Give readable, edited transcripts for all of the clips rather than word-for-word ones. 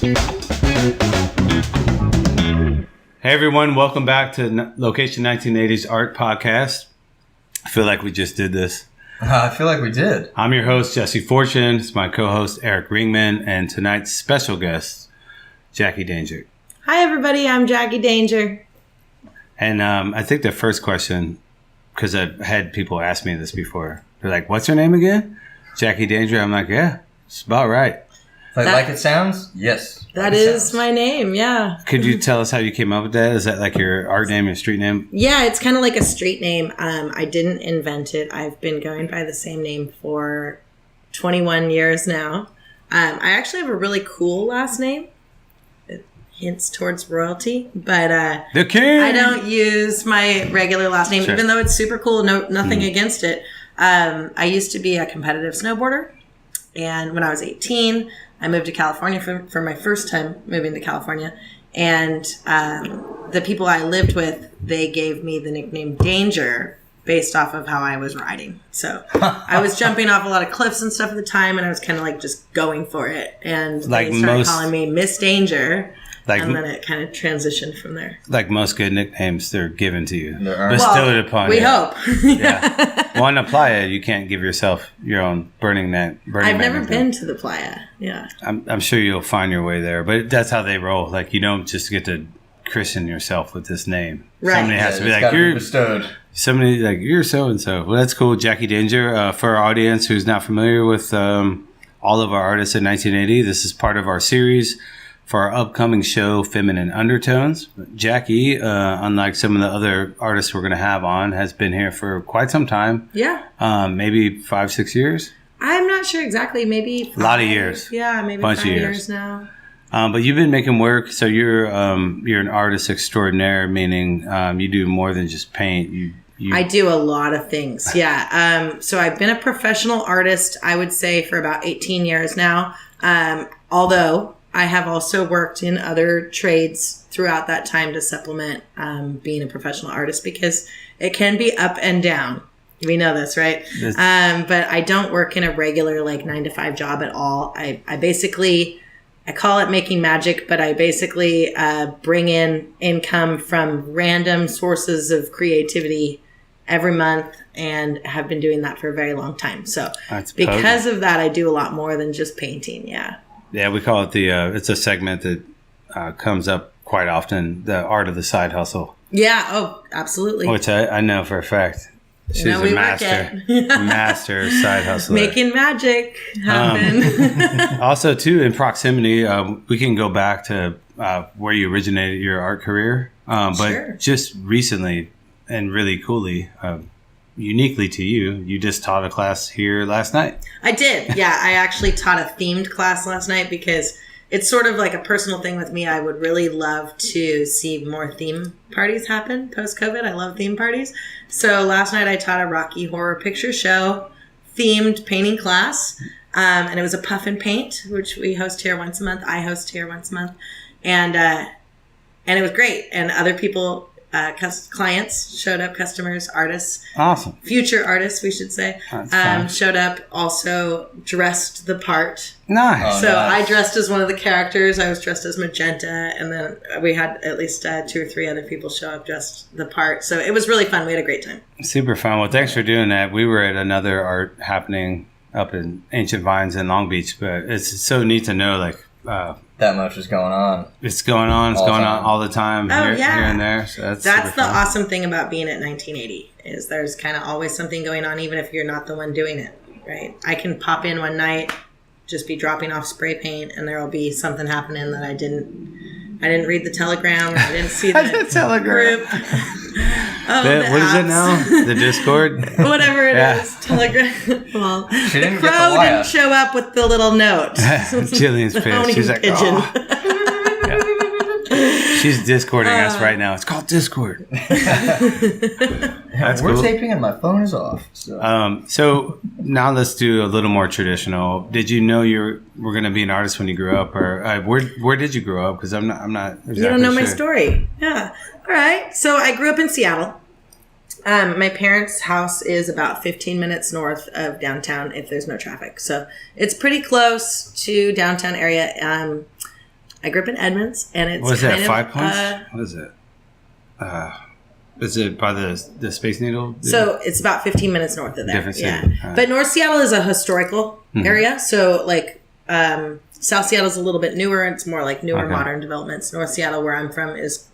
Hey everyone, welcome back to Location 1980's Art Podcast. I feel like we just did this. I feel like we did. I'm your host, Jesse Fortune. It's my co-host, Eric Ringman, and tonight's special guest, Jackie Danger. Hi everybody, I'm Jackie Danger. And I think the first question, because I've had people ask me this before, they're like, what's her name again? Jackie Danger. I'm like, yeah, it's about right. Like it sounds? Yes. That is my name, yeah. Could you tell us how you came up with that? Is that like your art name, your street name? Yeah, it's kind of like a street name. I didn't invent it. I've been going by the same name for 21 years now. I actually have a really cool last name. It hints towards royalty, but the king. I don't use my regular last name, even though it's super cool. Nothing against it. I used to be a competitive snowboarder, and when I was 18, I moved to California for my first time moving to California. And the people I lived with, they gave me the nickname Danger based off of how I was riding. So I was jumping off a lot of cliffs and stuff at the time, and I was kind of like just going for it. And like they started calling me Miss Danger. And then it kind of transitioned from there. Like most good nicknames, they're given to you. Bestowed upon you. We hope. Yeah. Well, on the playa, you can't give yourself your own Burning Man. I've never been to the playa. Yeah. I'm sure you'll find your way there. But that's how they roll. Like, you don't just get to christen yourself with this name. Right. Somebody has to be like, you're bestowed. Somebody like, you're so-and-so. Well, that's cool. Jackie Danger. For our audience who's not familiar with all of our artists in 1980, this is part of our series for our upcoming show, Feminine Undertones. Jackie, unlike some of the other artists we're going to have on, has been here for quite some time. Yeah. Maybe 5-6 years? I'm not sure exactly. Maybe 5. A lot of years. Yeah, maybe bunch 5 of years now. But you've been making work, so you're an artist extraordinaire, meaning you do more than just paint. I do a lot of things, yeah. So I've been a professional artist, I would say, for about 18 years now. Although I have also worked in other trades throughout that time to supplement being a professional artist, because it can be up and down. We know this, right? But I don't work in a regular 9-to-5 job at all. I call it making magic, but I basically bring in income from random sources of creativity every month, and have been doing that for a very long time. So because of that, I do a lot more than just painting. Yeah. Yeah, we call it it's a segment that comes up quite often, the art of the side hustle. Yeah, oh, absolutely. Which I know for a fact. She's a master side hustler. Making magic happen. Also, too, in proximity, we can go back to where you originated your art career. But just recently and really coolly, uniquely to you just taught a class here last night. I did. Yeah, I actually taught a themed class last night because it's sort of like a personal thing with me. I would really love to see more theme parties happen post-COVID. I love theme parties. So last night I taught a Rocky Horror Picture Show themed painting class. And it was a puff and paint, which we host here once a month. I host here once a month. And it was great. And other people, clients showed up, customers, artists. Awesome. Future artists, we should say. Showed up, also dressed the part. Nice. So I dressed as one of the characters. I was dressed as Magenta. And then we had at least 2 or 3 other people show up dressed the part. So it was really fun. We had a great time. Super fun. Well, thanks for doing that. We were at another art happening up in Ancient Vines in Long Beach. But it's so neat to know, that much is going on. It's going on. It's going on all the time here and there. So that's the awesome thing about being at 1980 is there's kind of always something going on, even if you're not the one doing it, right? I can pop in one night, just be dropping off spray paint, and there will be something happening that I didn't read the telegram. I didn't see the telegram group. What is it now? The Discord? Whatever it is. Telegram. Well, the crow didn't show up with the little note. Jillian's pissed. She's like, pigeon. She's Discording us right now. It's called Discord. We're cool. Taping and my phone is off. So now let's do a little more traditional. Did you know you were going to be an artist when you grew up, or where did you grow up? Because I'm not exactly You don't know my story. Yeah. All right. So I grew up in Seattle. My parents' house is about 15 minutes north of downtown if there's no traffic. So it's pretty close to downtown area. I grew up in Edmonds, and it's What is that, kind 5 of, Points? What is it? Is it by the Space Needle? So it's about 15 minutes north of there. Different city. Yeah. But North Seattle is a historical area. So like South Seattle's a little bit newer. It's more like newer modern developments. North Seattle, where I'm from, is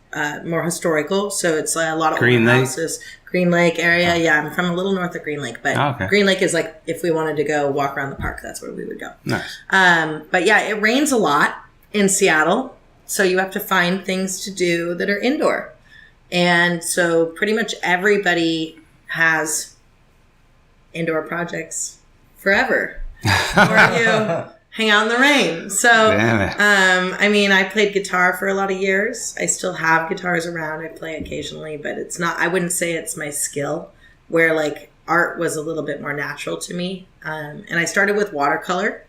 more historical. So it's a lot of Green old Lake? houses. Green Lake area. Yeah, I'm from a little north of Green Lake. But Green Lake is like if we wanted to go walk around the park, that's where we would go. Nice. But yeah, it rains a lot in Seattle. So you have to find things to do that are indoor. And so pretty much everybody has indoor projects forever. Or you hang out in the rain. So, I mean, I played guitar for a lot of years. I still have guitars around. I play occasionally, but it's not, I wouldn't say it's my skill, where like art was a little bit more natural to me. And I started with watercolor.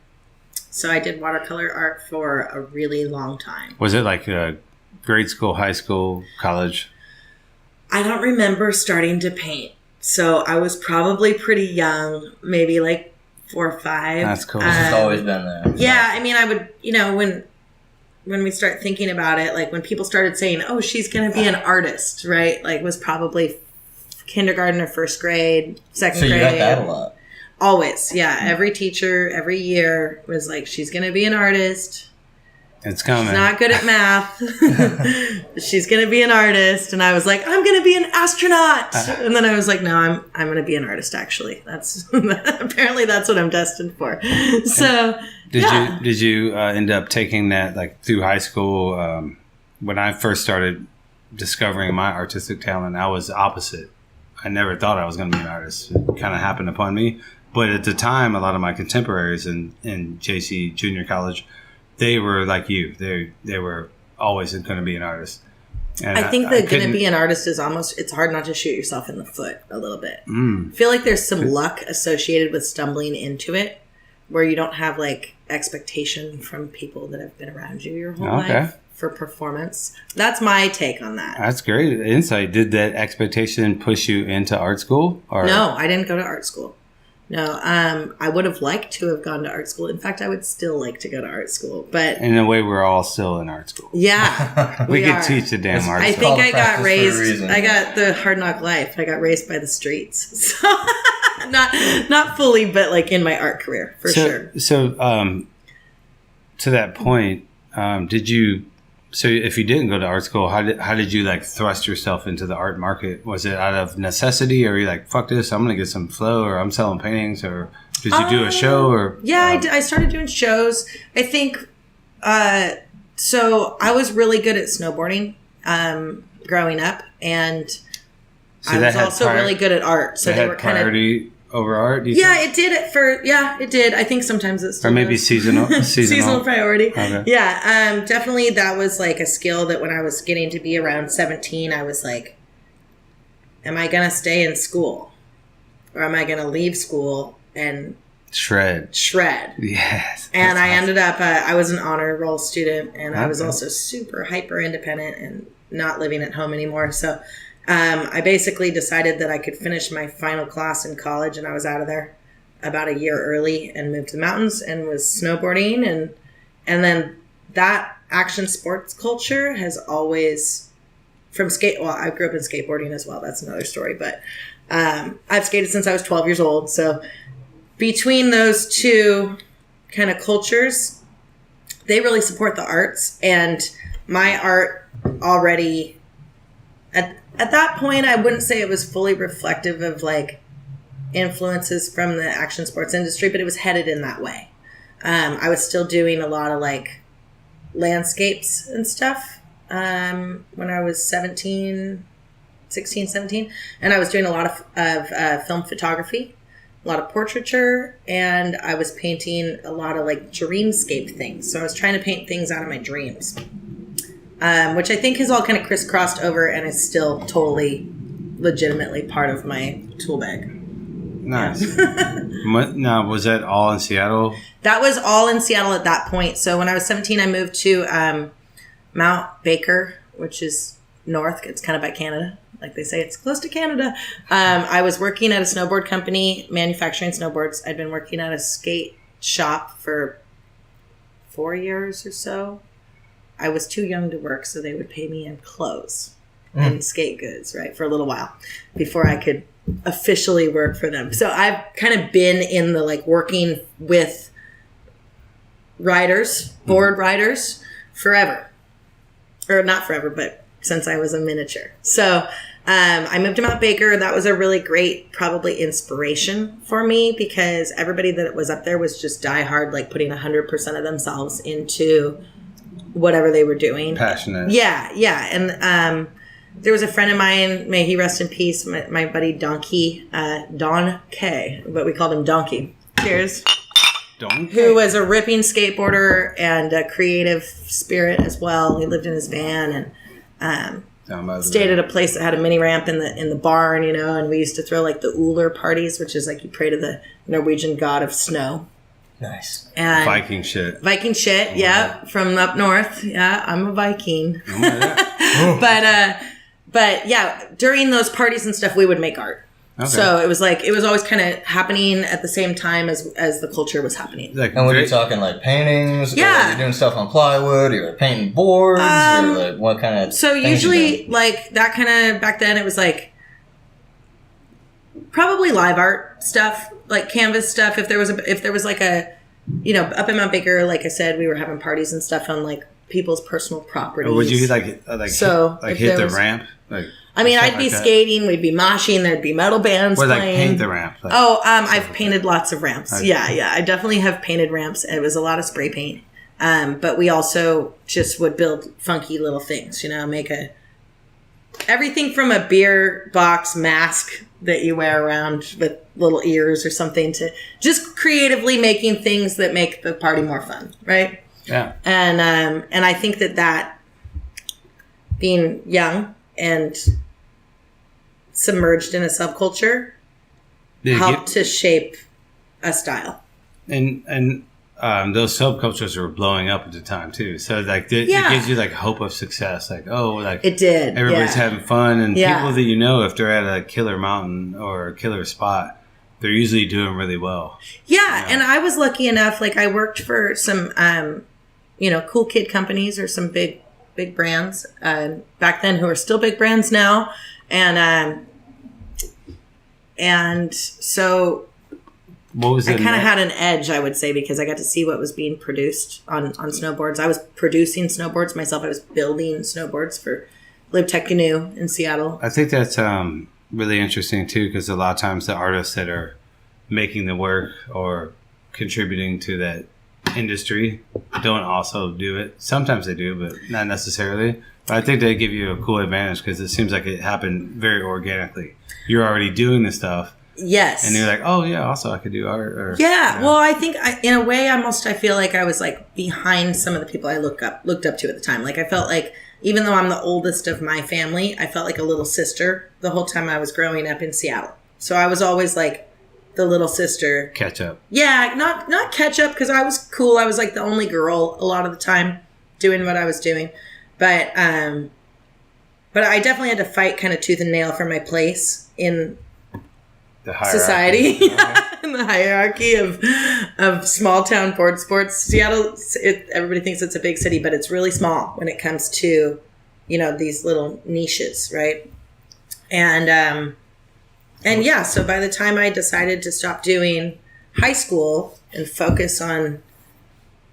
So I did watercolor art for a really long time. Was it like grade school, high school, college? I don't remember starting to paint. So I was probably pretty young, maybe like 4 or 5. That's cool. It's always been there. Yeah, I mean, I would, when we start thinking about it, like when people started saying, oh, she's going to be an artist, right? Like was probably kindergarten or first grade, second grade. So you got that a lot. Always, yeah. Every teacher, every year was like, she's going to be an artist. It's coming. She's not good at math. She's going to be an artist. And I was like, I'm going to be an astronaut. And then I was like, no, I'm going to be an artist, actually. That's apparently that's what I'm destined for. So did you end up taking that like through high school? When I first started discovering my artistic talent, I was opposite. I never thought I was going to be an artist. It kind of happened upon me. But at the time, a lot of my contemporaries in JC Junior College, they were like you. They were always going to be an artist. And I think that going to be an artist is almost, it's hard not to shoot yourself in the foot a little bit. I feel like there's some luck associated with stumbling into it where you don't have like expectation from people that have been around you your whole life for performance. That's my take on that. That's great insight. Did that expectation push you into art school? Or? No, I didn't go to art school. No, I would have liked to have gone to art school. In fact, I would still like to go to art school. But in a way, we're all still in art school. Yeah, we could teach the damn art school. I think I got raised. I got the hard knock life. I got raised by the streets, so not fully, but like in my art career for sure. So, to that point, did you? So if you didn't go to art school, how did you like thrust yourself into the art market? Was it out of necessity, or are you like, fuck this, I'm gonna get some flow, or I'm selling paintings, or did you do a show? Or yeah, I started doing shows. I think so. I was really good at snowboarding growing up, and I was also really good at art. So they were kind of over art? It did it for, it did. I think sometimes it's still or maybe seasonal priority. Okay. Yeah, definitely that was like a skill that when I was getting to be around 17, I was like, am I going to stay in school? Or am I going to leave school and shred? Yes. And I ended up, I was an honor roll student, and I was also super hyper independent and not living at home anymore. So I basically decided that I could finish my final class in college, and I was out of there about a year early and moved to the mountains and was snowboarding. And then that action sports culture has always, I grew up in skateboarding as well. That's another story. But I've skated since I was 12 years old. So between those two kind of cultures, they really support the arts. And my art already... At that point, I wouldn't say it was fully reflective of like influences from the action sports industry, but it was headed in that way. I was still doing a lot of like landscapes and stuff when I was 16, 17. And I was doing a lot of film photography, a lot of portraiture, and I was painting a lot of like dreamscape things. So I was trying to paint things out of my dreams. Which I think has all kind of crisscrossed over and is still totally legitimately part of my tool bag. Nice. Now, was that all in Seattle? That was all in Seattle at that point. So when I was 17, I moved to Mount Baker, which is north. It's kind of by Canada. Like they say, it's close to Canada. I was working at a snowboard company, manufacturing snowboards. I'd been working at a skate shop for 4 years or so. I was too young to work, so they would pay me in clothes and skate goods, right, for a little while before I could officially work for them. So I've kind of been in the like working with riders, board riders, forever. Or not forever, but since I was a miniature. So I moved to Mount Baker. That was a really great, probably inspiration for me because everybody that was up there was just diehard, like putting 100% of themselves into whatever they were doing. Passionate. Yeah, yeah. And there was a friend of mine, may he rest in peace, my buddy Donkey, Don K, but we called him Donkey. Cheers. Donkey. Who was a ripping skateboarder and a creative spirit as well. He lived in his van and stayed at a place that had a mini ramp in the barn, you know, and we used to throw like the Uller parties, which is like you pray to the Norwegian god of snow. Nice. And Viking shit. Viking shit, yeah, from up north. Yeah, I'm a Viking. Oh my God. But yeah, during those parties and stuff, we would make art. Okay. So it was always kind of happening at the same time as the culture was happening. Like, and were you talking like paintings? Yeah. Or were you doing stuff on plywood? You were painting boards? Or like what kind of So usually like that kind of, back then it was like probably live art stuff, like canvas stuff. If there was like a, you know, up in Mount Baker, like I said, we were having parties and stuff on like people's personal properties. Or would you hit the ramp? Like, I mean, I'd be skating, we'd be moshing, there'd be metal bands playing. Or like paint the ramp. Like, I've painted lots of ramps. Yeah. I definitely have painted ramps. It was a lot of spray paint. But we also just would build funky little things, you know, everything from a beer box mask that you wear around with little ears or something to just creatively making things that make the party more fun, right? Yeah. And I think that being young and submerged in a subculture helped to shape a style. And those subcultures were blowing up at the time too. So like it gives you like hope of success. Like, oh, like it did. Everybody's having fun, and people that you know, if they're at a killer mountain or a killer spot, they're usually doing really well. Yeah, and I was lucky enough. Like I worked for some, cool kid companies or some big brands back then who are still big brands now, and so. What was I kind of had an edge, I would say, because I got to see what was being produced on snowboards. I was producing snowboards myself. I was building snowboards for LibTech Canoe in Seattle. I think that's really interesting, too, because a lot of times the artists that are making the work or contributing to that industry don't also do it. Sometimes they do, but not necessarily. But I think they give you a cool advantage because it seems like it happened very organically. You're already doing the stuff. Yes. And you're like, oh, yeah, also I could do art. Well, I think in a way, I feel like I was like behind some of the people I looked up to at the time. Like I felt like, even though I'm the oldest of my family, I felt like a little sister the whole time I was growing up in Seattle. So I was always like the little sister. Catch up. Yeah, not catch up because I was cool. I was like the only girl a lot of the time doing what I was doing. But I definitely had to fight kind of tooth and nail for my place in society. In the hierarchy of small town board sports. Seattle, everybody thinks it's a big city, but it's really small when it comes to, these little niches, right? And so by the time I decided to stop doing high school and focus on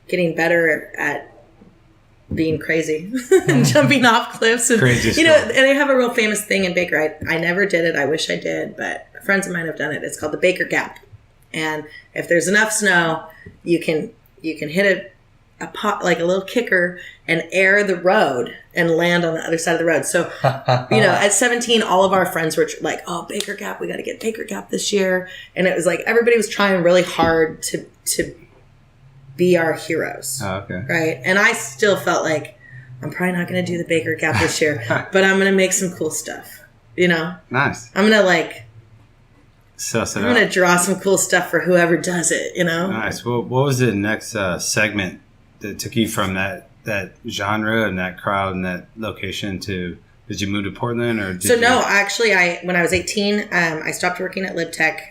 getting better at being crazy and jumping off cliffs and and they have a real famous thing in Baker. I never did it. I wish I did, but friends of mine have done it. It's called the Baker Gap. And if there's enough snow, you can hit a pot, like a little kicker, and air the road and land on the other side of the road. So, at 17, all of our friends were like, oh, Baker Gap, we got to get Baker Gap this year. And it was like, everybody was trying really hard to be our heroes. Oh, okay. Right. And I still felt like I'm probably not going to do the Baker Gap this year, but I'm going to make some cool stuff, Nice. I'm going to suss it I'm going to draw some cool stuff for whoever does it, Nice. Well, what was the next segment that took you from that genre and that crowd and that location to, did you move to Portland or did No, actually, when I was 18, I stopped working at LibTech.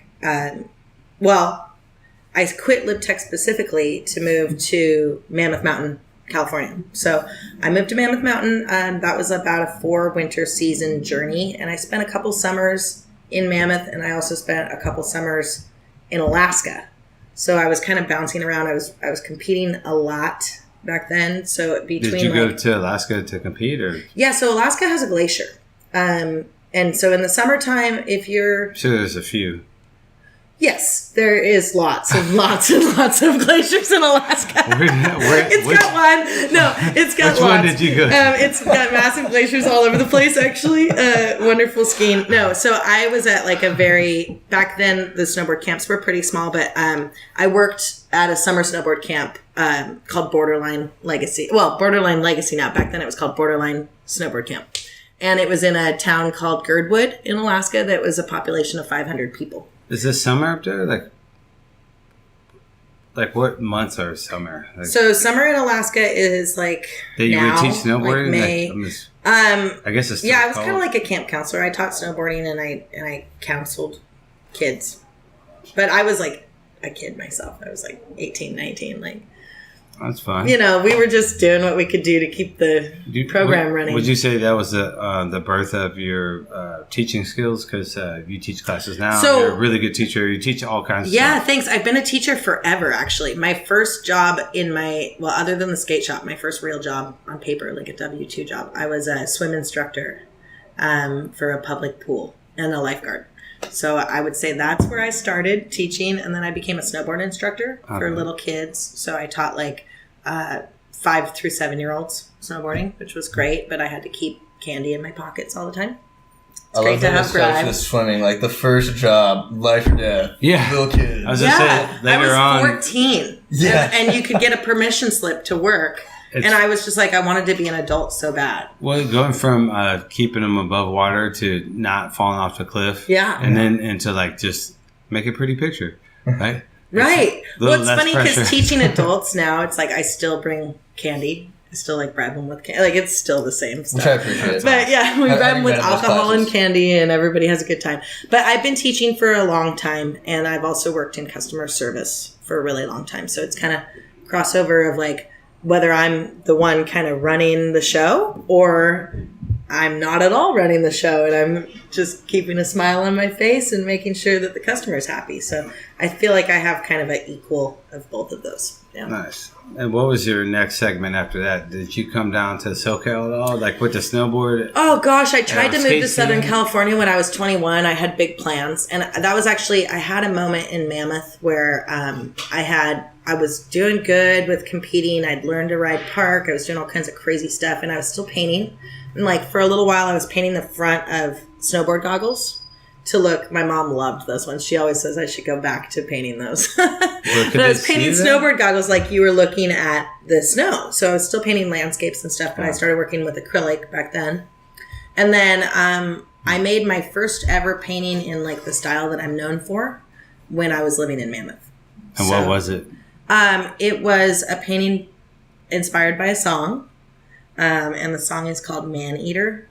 I quit LibTech specifically to move to Mammoth Mountain California. So I moved to Mammoth Mountain. That was about a 4 winter season journey. And I spent a couple summers in Mammoth, and I also spent a couple summers in Alaska. So I was kind of bouncing around. I was competing a lot back then. So between did you go to Alaska to compete, or? Yeah, so Alaska has a glacier. And so in the summertime, if you're... Sure, there's a few. Yes, there is lots of glaciers in Alaska. It's got one. No, it's got which lots. one did you go to? It's got massive glaciers all over the place, actually. Wonderful skiing. No, so I was at like a very... Back then, the snowboard camps were pretty small, but I worked at a summer snowboard camp called Borderline Legacy. Well, Borderline Legacy now. Back then, it was called Borderline Snowboard Camp. And it was in a town called Girdwood in Alaska that was a population of 500 people. Is this summer up there? Like what months are summer? So summer in Alaska is like that you now, would teach snowboarding. Like May. I guess it's yeah. I was kind of like a camp counselor. I taught snowboarding and I counseled kids, but I was like a kid myself. I was like 18, 19. Like that's fine. You know, we were just doing what we could do to keep the program running. Would you say that was the birth of your teaching skills? Because you teach classes now. So, you're a really good teacher. You teach all kinds of stuff. Yeah, thanks. I've been a teacher forever, actually. My first job other than the skate shop, my first real job on paper, like a W-2 job, I was a swim instructor for a public pool and a lifeguard. So I would say that's where I started teaching, and then I became a snowboard instructor for little kids. So I taught like 5 through 7-year-olds snowboarding, which was great, but I had to keep candy in my pockets all the time. It's great to have Brad. Swimming, like the first job, life or death. Yeah, little kid. I was gonna say later I was 14. Yeah, and you could get a permission slip to work. And I was just like, I wanted to be an adult so bad. Well, going from keeping them above water to not falling off the cliff. Yeah. And then into like just make a pretty picture, right? Right. Well, it's funny pressure. because teaching adults now, it's like I still bring candy. I still like bribe them with candy. Like it's still the same stuff. Which I appreciate. But yeah, we bribe them with alcohol and candy and everybody has a good time. But I've been teaching for a long time and I've also worked in customer service for a really long time. So it's kind of crossover of like, whether I'm the one kind of running the show or I'm not at all running the show and I'm just keeping a smile on my face and making sure that the customer's happy. So I feel like I have kind of an equal of both of those. Yeah. Nice. And what was your next segment after that? Did you come down to SoCal at all? Like with the snowboard? Oh gosh, I tried to move to Southern California when I was 21. I had big plans. And that was actually, I had a moment in Mammoth where I was doing good with competing. I'd learned to ride park. I was doing all kinds of crazy stuff and I was still painting. And like for a little while I was painting the front of snowboard goggles to look. My mom loved those ones. She always says I should go back to painting those. But I was painting snowboard goggles like you were looking at the snow. So I was still painting landscapes and stuff, but I started working with acrylic back then. And then I made my first ever painting in like the style that I'm known for when I was living in Mammoth. And what was it? It was a painting inspired by a song, and the song is called Man Eater.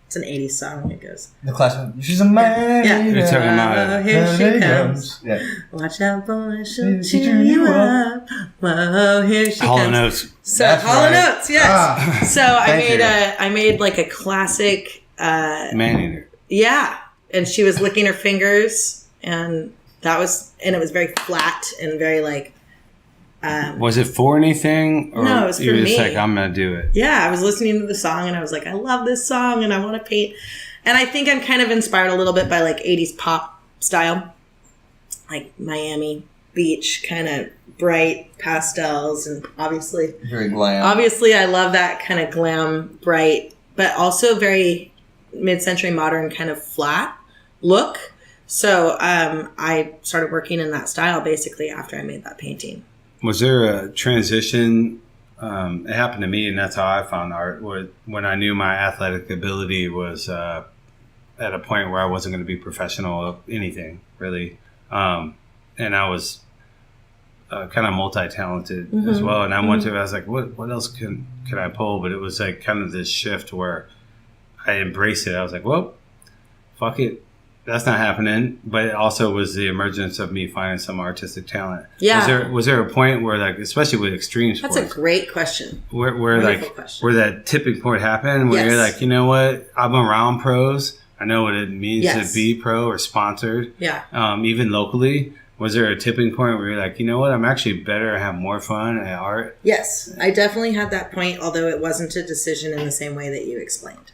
It's an 80s song. It goes, the classic, she's a man eater. Yeah. You're talking about Here she comes. Yeah. Watch out, boy, she'll cheer you up. Whoa, here she Hall comes. Notes. So That's Hall right. Notes, yes. Ah, so I made like a classic. Man eater. Yeah, and she was licking her fingers, and it was very flat and very like. Was it for anything? Or No, it was for you were just me. like, I'm going to do it. Yeah, I was listening to the song and I was like, I love this song and I want to paint. And I think I'm kind of inspired a little bit by like 80s pop style, like Miami Beach, kind of bright pastels and obviously very glam. Obviously, I love that kind of glam, bright, but also very mid-century modern kind of flat look. So I started working in that style basically after I made that painting. Was there a transition? It happened to me, and that's how I found art. When I knew my athletic ability was at a point where I wasn't going to be professional of anything, really. And I was kind of multi-talented as well. And I I was like, what else can I pull? But it was like kind of this shift where I embraced it. I was like, well, fuck it. that's not happening. But it also was the emergence of me finding some artistic talent. Yeah. Was there a point where, like, especially with extreme sports, That's a great question. Where that tipping point happened, where you're like, you know what, I'm around pros. I know what it means to be pro or sponsored. Yeah. Even locally. Was there a tipping point where you're like, you know what, I'm actually better, I have more fun at art? Yes, I definitely had that point, although it wasn't a decision in the same way that you explained.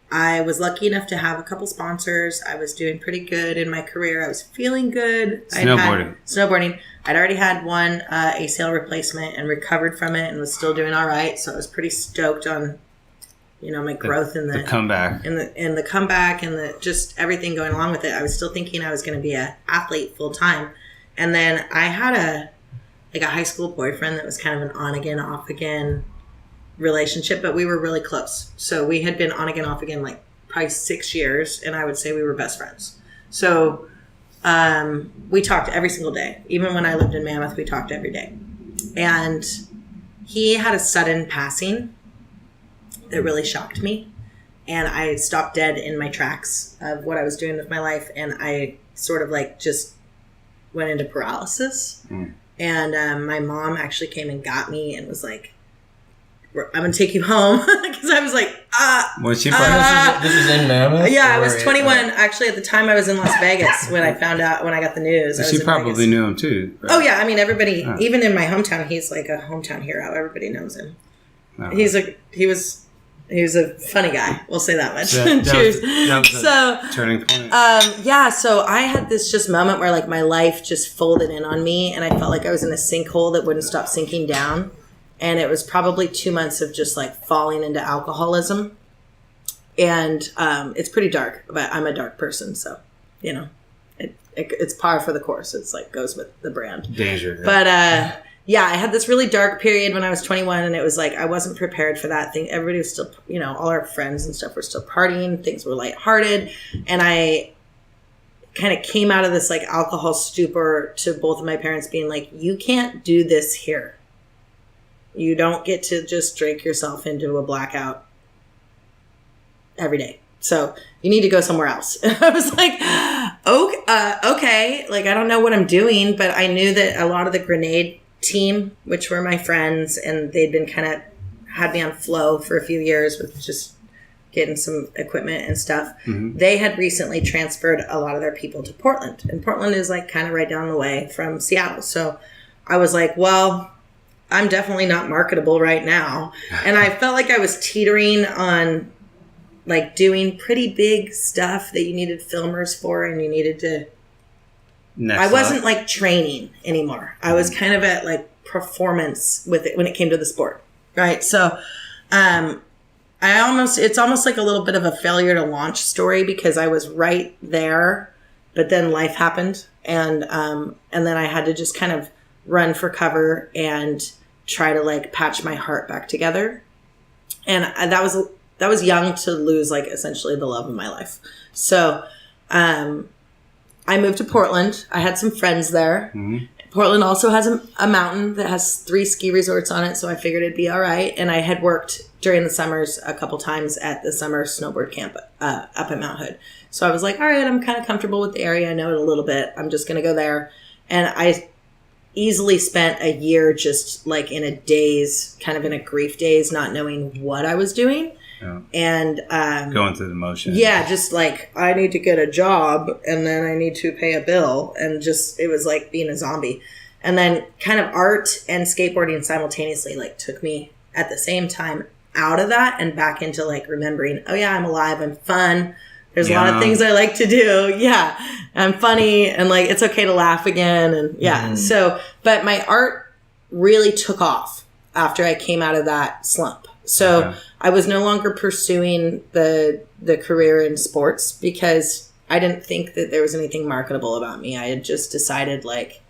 I was lucky enough to have a couple sponsors. I was doing pretty good in my career. I was feeling good. Snowboarding. I'd already had one ACL replacement and recovered from it and was still doing all right. So I was pretty stoked on, my growth in the comeback, and the comeback and the just everything going along with it. I was still thinking I was going to be an athlete full time, and then I had a high school boyfriend that was kind of an on again, off again relationship, but we were really close. So we had been on again, off again, like probably 6 years, and I would say we were best friends. So we talked every single day. Even when I lived in Mammoth, we talked every day. And he had a sudden passing that really shocked me. And I stopped dead in my tracks of what I was doing with my life. And I sort of like just went into paralysis. And my mom actually came and got me and was like, I'm going to take you home. Because I was like, Was she this is in Mammoth? Yeah, I was 21. Actually, at the time I was in Las Vegas when I found out, when I got the news. She probably knew him too. Right? Oh, yeah. I mean, everybody, even in my hometown, he's like a hometown hero. Everybody knows him. He was a funny guy. We'll say that much. Cheers. That was a turning point. So I had this just moment where like my life just folded in on me, and I felt like I was in a sinkhole that wouldn't stop sinking down. And it was probably 2 months of just like falling into alcoholism. And it's pretty dark, but I'm a dark person, so it's par for the course. It's like goes with the brand. Danger. But I had this really dark period when I was 21, and it was like I wasn't prepared for that thing. Everybody was still, all our friends and stuff were still partying. Things were lighthearted, and I kind of came out of this like alcohol stupor to both of my parents being like, "You can't do this here. You don't get to just drink yourself into a blackout every day. So you need to go somewhere else." And I was like, okay. Like, I don't know what I'm doing, but I knew that a lot of the Grenade team, which were my friends, and they'd been kind of had me on flow for a few years with just getting some equipment and stuff. Mm-hmm. They had recently transferred a lot of their people to Portland, and Portland is like kind of right down the way from Seattle. So I was like, well, I'm definitely not marketable right now. And I felt like I was teetering on like doing pretty big stuff that you needed filmers for, and you needed to, I wasn't like training anymore. I was kind of at like performance with it when it came to the sport. Right. So, it's almost like a little bit of a failure to launch story, because I was right there, but then life happened. And then I had to just kind of run for cover and try to like patch my heart back together. And that was young to lose like essentially the love of my life. So, I moved to Portland. I had some friends there. Mm-hmm. Portland also has a mountain that has 3 ski resorts on it. So I figured it'd be all right. And I had worked during the summers a couple times at the summer snowboard camp up at Mount Hood. So I was like, all right, I'm kind of comfortable with the area. I know it a little bit. I'm just going to go there. And I easily spent a year just like in a daze, kind of in a grief daze, not knowing what I was doing. Yeah. And going through the motions. Yeah, just like I need to get a job, and then I need to pay a bill, and just it was like being a zombie. And then kind of art and skateboarding simultaneously like took me at the same time out of that and back into like remembering, oh yeah, I'm alive, I'm fun. There's a lot of things I like to do. Yeah, I'm funny, and like it's okay to laugh again, and yeah. Mm. So, but my art really took off after I came out of that slump. So I was no longer pursuing the career in sports because I didn't think that there was anything marketable about me. I had just decided like,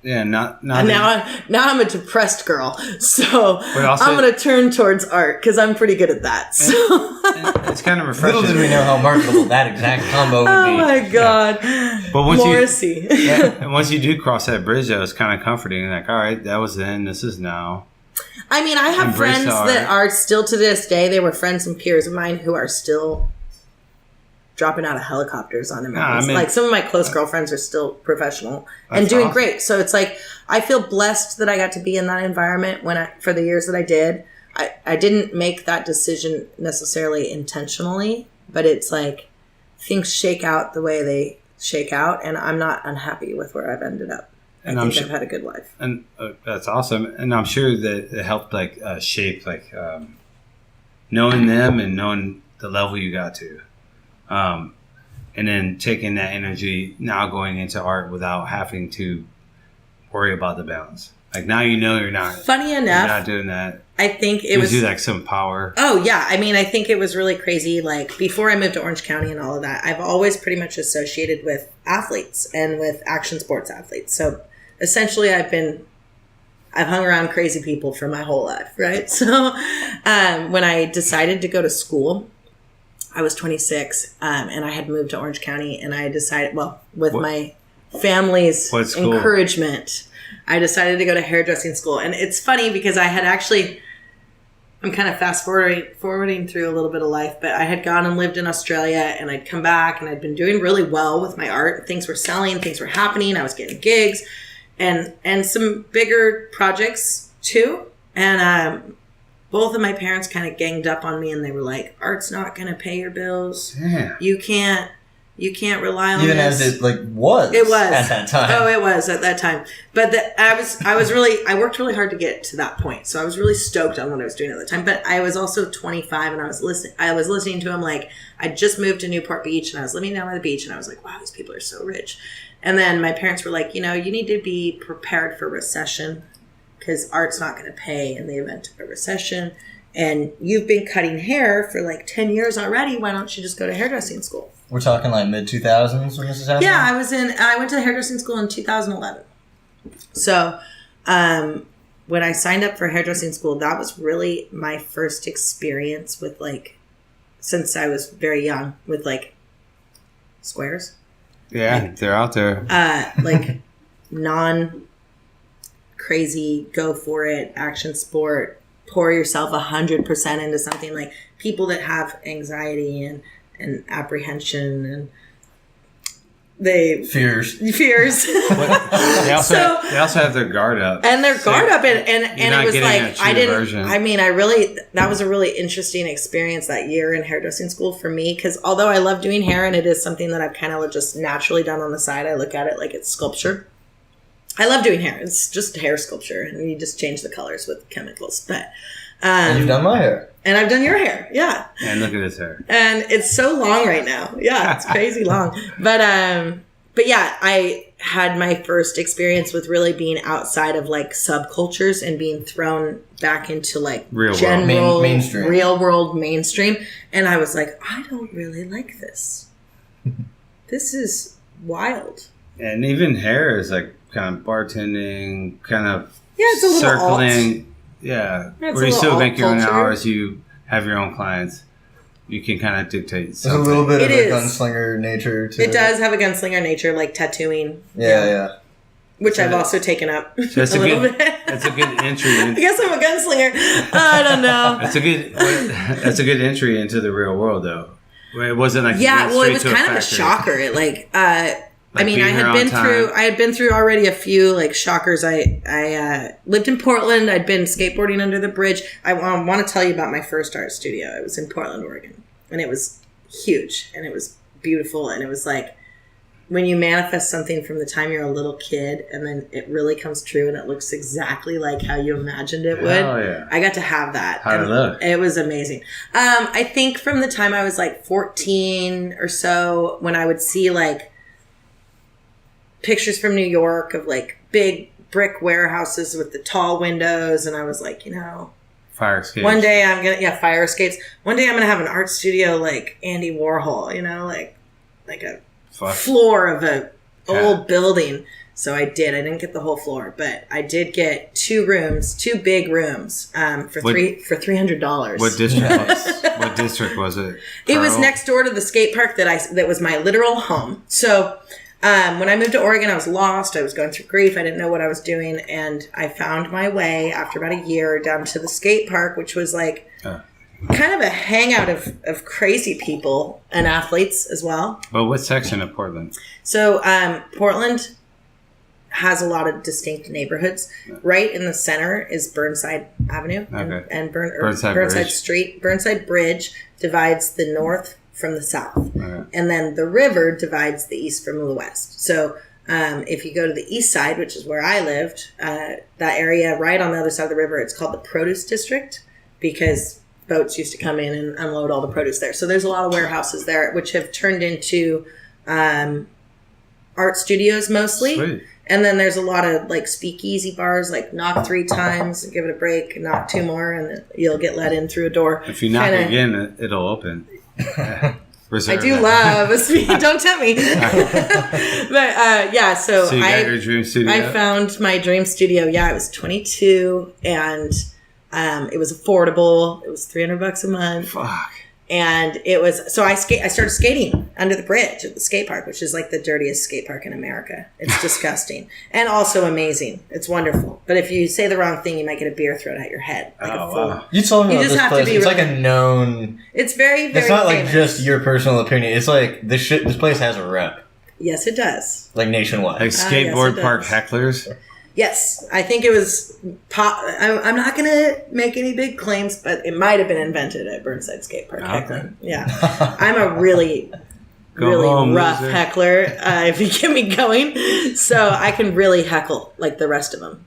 yeah, not. And now I'm a depressed girl, so I'm going to turn towards art because I'm pretty good at that. So it's kind of refreshing. Little did we know how marketable that exact combo would be. Oh my god! Yeah. But Morrissey. And once you do cross that bridge, though, it's kind of comforting. Like, all right, that was then. This is now. I mean, I have friends that are still to this day. They were friends and peers of mine who are still dropping out of helicopters on him. I mean, like some of my close girlfriends are still professional and doing great. So it's like, I feel blessed that I got to be in that environment for the years that I did. I didn't make that decision necessarily intentionally, but it's like things shake out the way they shake out, and I'm not unhappy with where I've ended up. And I think I've had a good life. And that's awesome. And I'm sure that it helped like shape like knowing them and knowing the level you got to. And then taking that energy now going into art without having to worry about the balance. Like now you're not. Funny enough, you're not doing that. I think it was like some power. Oh yeah, I mean, I think it was really crazy. Like before I moved to Orange County and all of that, I've always pretty much associated with athletes and with action sports athletes. So essentially, I've hung around crazy people for my whole life, right? So when I decided to go to school, I was 26, and I had moved to Orange County, and I decided, with my family's encouragement, I decided to go to hairdressing school. And it's funny because I had actually, I'm kind of fast forwarding through a little bit of life, but I had gone and lived in Australia, and I'd come back, and I'd been doing really well with my art. Things were selling, things were happening. I was getting gigs and some bigger projects too. And both of my parents kind of ganged up on me, and they were like, "Art's not going to pay your bills. Damn. You can't rely on even this." as it was at that time. Oh, it was at that time. But I worked really hard to get to that point. So I was really stoked on what I was doing at the time. But I was also 25, and I was listening to him. Like, I just moved to Newport Beach, and I was living down by the beach, and I was like, wow, these people are so rich. And then my parents were like, you need to be prepared for recession, because art's not going to pay in the event of a recession. And you've been cutting hair for like 10 years already. Why don't you just go to hairdressing school? We're talking like mid-2000s when this is happening? Yeah, I went to hairdressing school in 2011. So when I signed up for hairdressing school, that was really my first experience with like, since I was very young, with like squares. Yeah, they're out there. Like non-crazy, go for it, action sport, pour yourself 100% into something. Like people that have anxiety and apprehension and fears. They also have their guard up. And their guard up, and it was like that was a really interesting experience that year in hairdressing school for me, because although I love doing hair and it is something that I've kind of just naturally done on the side, I look at it like it's sculpture. I love doing hair. It's just hair sculpture, and you just change the colors with chemicals. But and you've done my hair. And I've done your hair, yeah. And look at his hair. And it's so long right now. Yeah, it's crazy long. But yeah, I had my first experience with really being outside of like subcultures and being thrown back into like real world mainstream. And I was like, I don't really like this. This is wild. And even hair is like kind of bartending, kind of it's a little circling. Alt. Yeah, where you still make your own hours, you have your own clients. You can kind of dictate something. There's a little bit of a gunslinger nature to it. It does have a gunslinger nature, like tattooing. Yeah. Which I've also taken up a little bit. That's a good entry. I guess I'm a gunslinger. I don't know. That's a good entry into the real world, though. Where it wasn't like it was kind of a shocker. It I mean, I had been through already a few like shockers. I lived in Portland. I'd been skateboarding under the bridge. I want to tell you about my first art studio. It was in Portland, Oregon, and it was huge, and it was beautiful, and it was like when you manifest something from the time you're a little kid, and then it really comes true, and it looks exactly like how you imagined it would. Oh yeah! I got to have that. How did it look? It was amazing. I think from the time I was like 14 or so, when I would see like pictures from New York of like big brick warehouses with the tall windows, and I was like, fire escapes. One day I'm gonna fire escapes. One day I'm gonna have an art studio like Andy Warhol, like a floor of a old building. So I did. I didn't get the whole floor, but I did get two big rooms for $300. What district? What district was it? It was next door to the skate park that was my literal home. So. When I moved to Oregon, I was lost. I was going through grief. I didn't know what I was doing. And I found my way after about a year down to the skate park, which was like kind of a hangout of crazy people and athletes as well. But what section of Portland? So Portland has a lot of distinct neighborhoods. Right in the center is Burnside Avenue and Burnside Street. Burnside Bridge divides the north from the south. Okay. And then the river divides the east from the west. So if you go to the east side, which is where I lived, that area right on the other side of the river, it's called the Produce District because boats used to come in and unload all the produce there. So there's a lot of warehouses there, which have turned into art studios mostly. Sweet. And then there's a lot of like speakeasy bars, like knock 3 times, give it a break, knock 2 more, and you'll get let in through a door. If you knock again, it'll open. I do love a speak. Don't tempt me. But yeah, so you got your dream studio? I found my dream studio. Yeah, I was 22, and it was affordable. It was $300 a month. Fuck. And it was, so I started skating under the bridge at the skate park, which is like the dirtiest skate park in America. It's disgusting and also amazing. It's wonderful. But if you say the wrong thing, you might get a beer thrown at your head. Like a fool. Wow. You told me about this place. It's like a known. It's very, very It's not famous. like just your personal opinion. It's like this place has a rep. Yes, it does. Like nationwide. Like skateboard park hecklers? Yes, I think it was I'm not going to make any big claims, but it might have been invented at Burnside Skate Park. Okay. Yeah. I'm a really rough heckler if you get me going. So I can really heckle like the rest of them.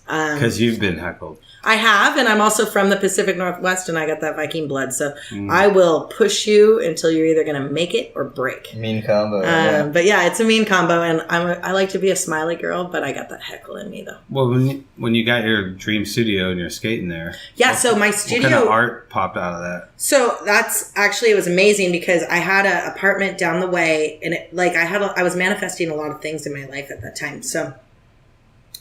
Because you've been heckled. I have, and I'm also from the Pacific Northwest, and I got that Viking blood. So I will push you until you're either going to make it or break. Mean combo. But yeah, it's a mean combo, and I like to be a smiley girl, but I got that heckle in me, though. Well, when you got your dream studio and you're skating there. Yeah, so my studio. What kind of art popped out of that? So that's actually, it was amazing because I had an apartment down the way, and I was manifesting a lot of things in my life at that time. So